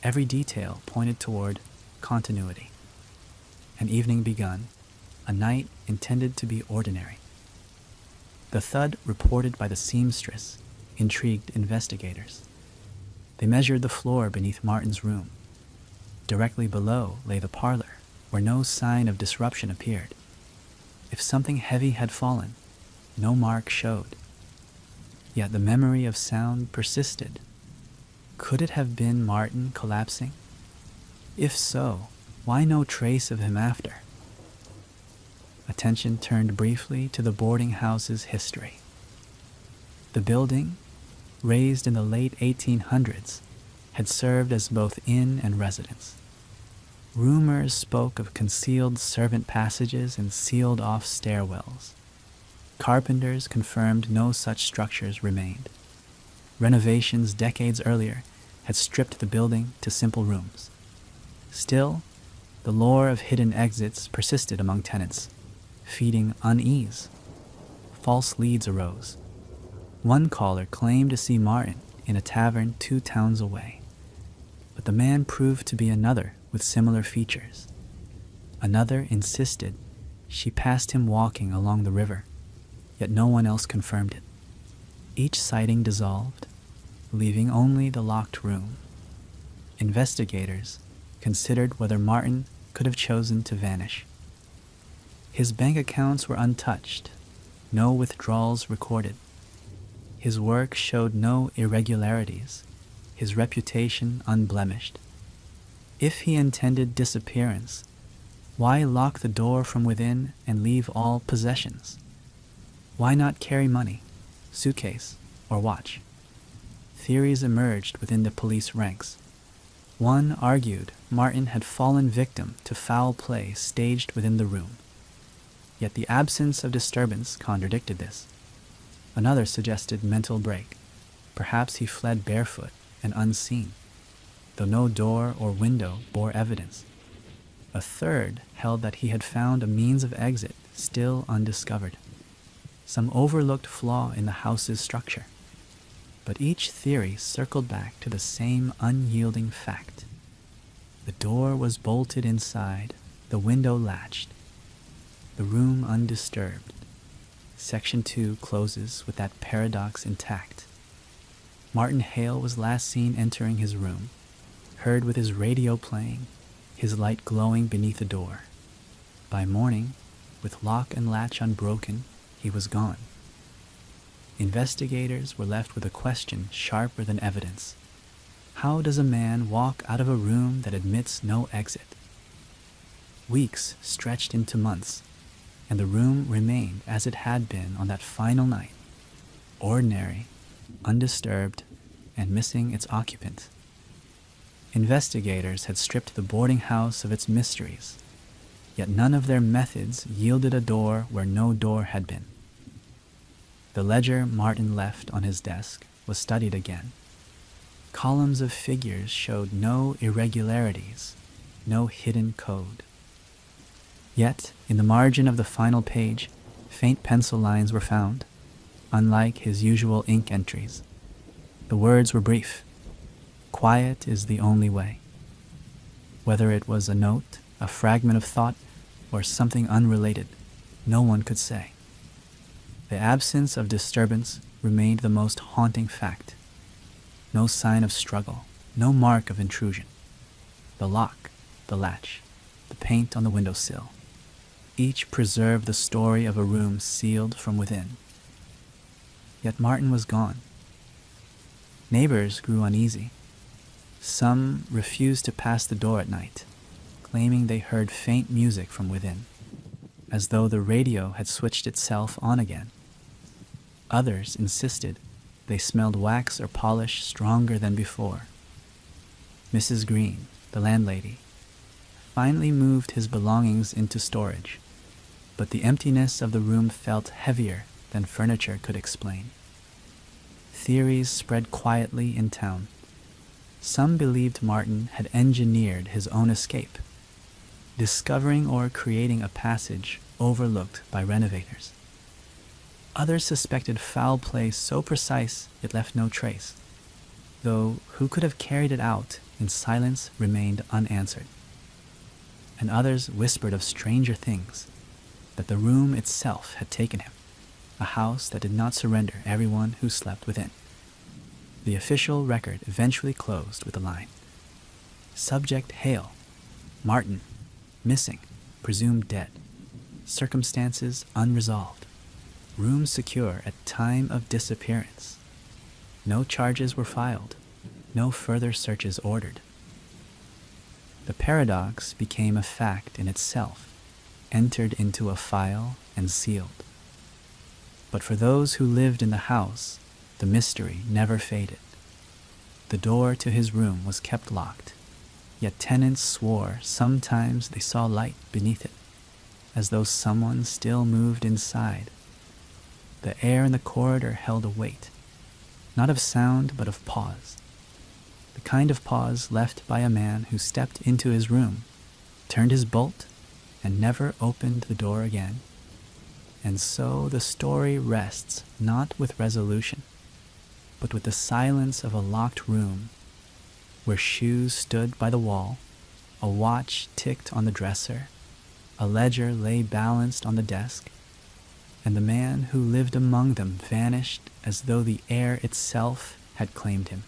Every detail pointed toward continuity. An evening begun, a night intended to be ordinary. The thud reported by the seamstress intrigued investigators. They measured the floor beneath Martin's room. Directly below lay the parlor, where no sign of disruption appeared. If something heavy had fallen, no mark showed. Yet the memory of sound persisted. Could it have been Martin collapsing? If so, why no trace of him after? Attention turned briefly to the boarding house's history. The building, raised in the late 1800s, had served as both inn and residence. Rumors spoke of concealed servant passages and sealed-off stairwells. Carpenters confirmed no such structures remained. Renovations decades earlier had stripped the building to simple rooms. Still, the lore of hidden exits persisted among tenants, feeding unease. False leads arose. One caller claimed to see Martin in a tavern 2 towns away, but the man proved to be another with similar features. Another insisted she passed him walking along the river, yet no one else confirmed it. Each sighting dissolved, leaving only the locked room. Investigators considered whether Martin could have chosen to vanish. His bank accounts were untouched, no withdrawals recorded. His work showed no irregularities, his reputation unblemished. If he intended disappearance, why lock the door from within and leave all possessions? Why not carry money, suitcase, or watch? Theories emerged within the police ranks. One argued Martin had fallen victim to foul play staged within the room. Yet the absence of disturbance contradicted this. Another suggested mental break. Perhaps he fled barefoot and unseen, though no door or window bore evidence. A third held that he had found a means of exit still undiscovered, some overlooked flaw in the house's structure. But each theory circled back to the same unyielding fact. The door was bolted inside, the window latched, the room undisturbed. Section 2 closes with that paradox intact. Martin Hale was last seen entering his room, heard with his radio playing, his light glowing beneath the door. By morning, with lock and latch unbroken, he was gone. Investigators were left with a question sharper than evidence. How does a man walk out of a room that admits no exit? Weeks stretched into months, and the room remained as it had been on that final night, ordinary, undisturbed, and missing its occupant. Investigators had stripped the boarding house of its mysteries, yet none of their methods yielded a door where no door had been. The ledger Martin left on his desk was studied again. Columns of figures showed no irregularities, no hidden code. Yet, in the margin of the final page, faint pencil lines were found, unlike his usual ink entries. The words were brief. Quiet is the only way. Whether it was a note, a fragment of thought, or something unrelated, no one could say. The absence of disturbance remained the most haunting fact. No sign of struggle, no mark of intrusion. The lock, the latch, the paint on the windowsill, each preserved the story of a room sealed from within. Yet Martin was gone. Neighbors grew uneasy. Some refused to pass the door at night, claiming they heard faint music from within, as though the radio had switched itself on again. Others insisted they smelled wax or polish stronger than before. Mrs. Green, the landlady, finally moved his belongings into storage, but the emptiness of the room felt heavier than furniture could explain. Theories spread quietly in town. Some believed Martin had engineered his own escape, discovering or creating a passage overlooked by renovators. Others suspected foul play so precise it left no trace, though who could have carried it out in silence remained unanswered. And others whispered of stranger things, that the room itself had taken him, a house that did not surrender everyone who slept within. The official record eventually closed with the line, "Subject Hale, Martin, missing, presumed dead, circumstances unresolved, room secure at time of disappearance. No charges were filed, no further searches ordered." The paradox became a fact in itself, entered into a file and sealed. But for those who lived in the house, the mystery never faded. The door to his room was kept locked, yet tenants swore sometimes they saw light beneath it, as though someone still moved inside. The air in the corridor held a weight, not of sound but of pause, the kind of pause left by a man who stepped into his room, turned his bolt, and never opened the door again. And so the story rests not with resolution, but with the silence of a locked room where shoes stood by the wall, a watch ticked on the dresser, a ledger lay balanced on the desk, and the man who lived among them vanished as though the air itself had claimed him.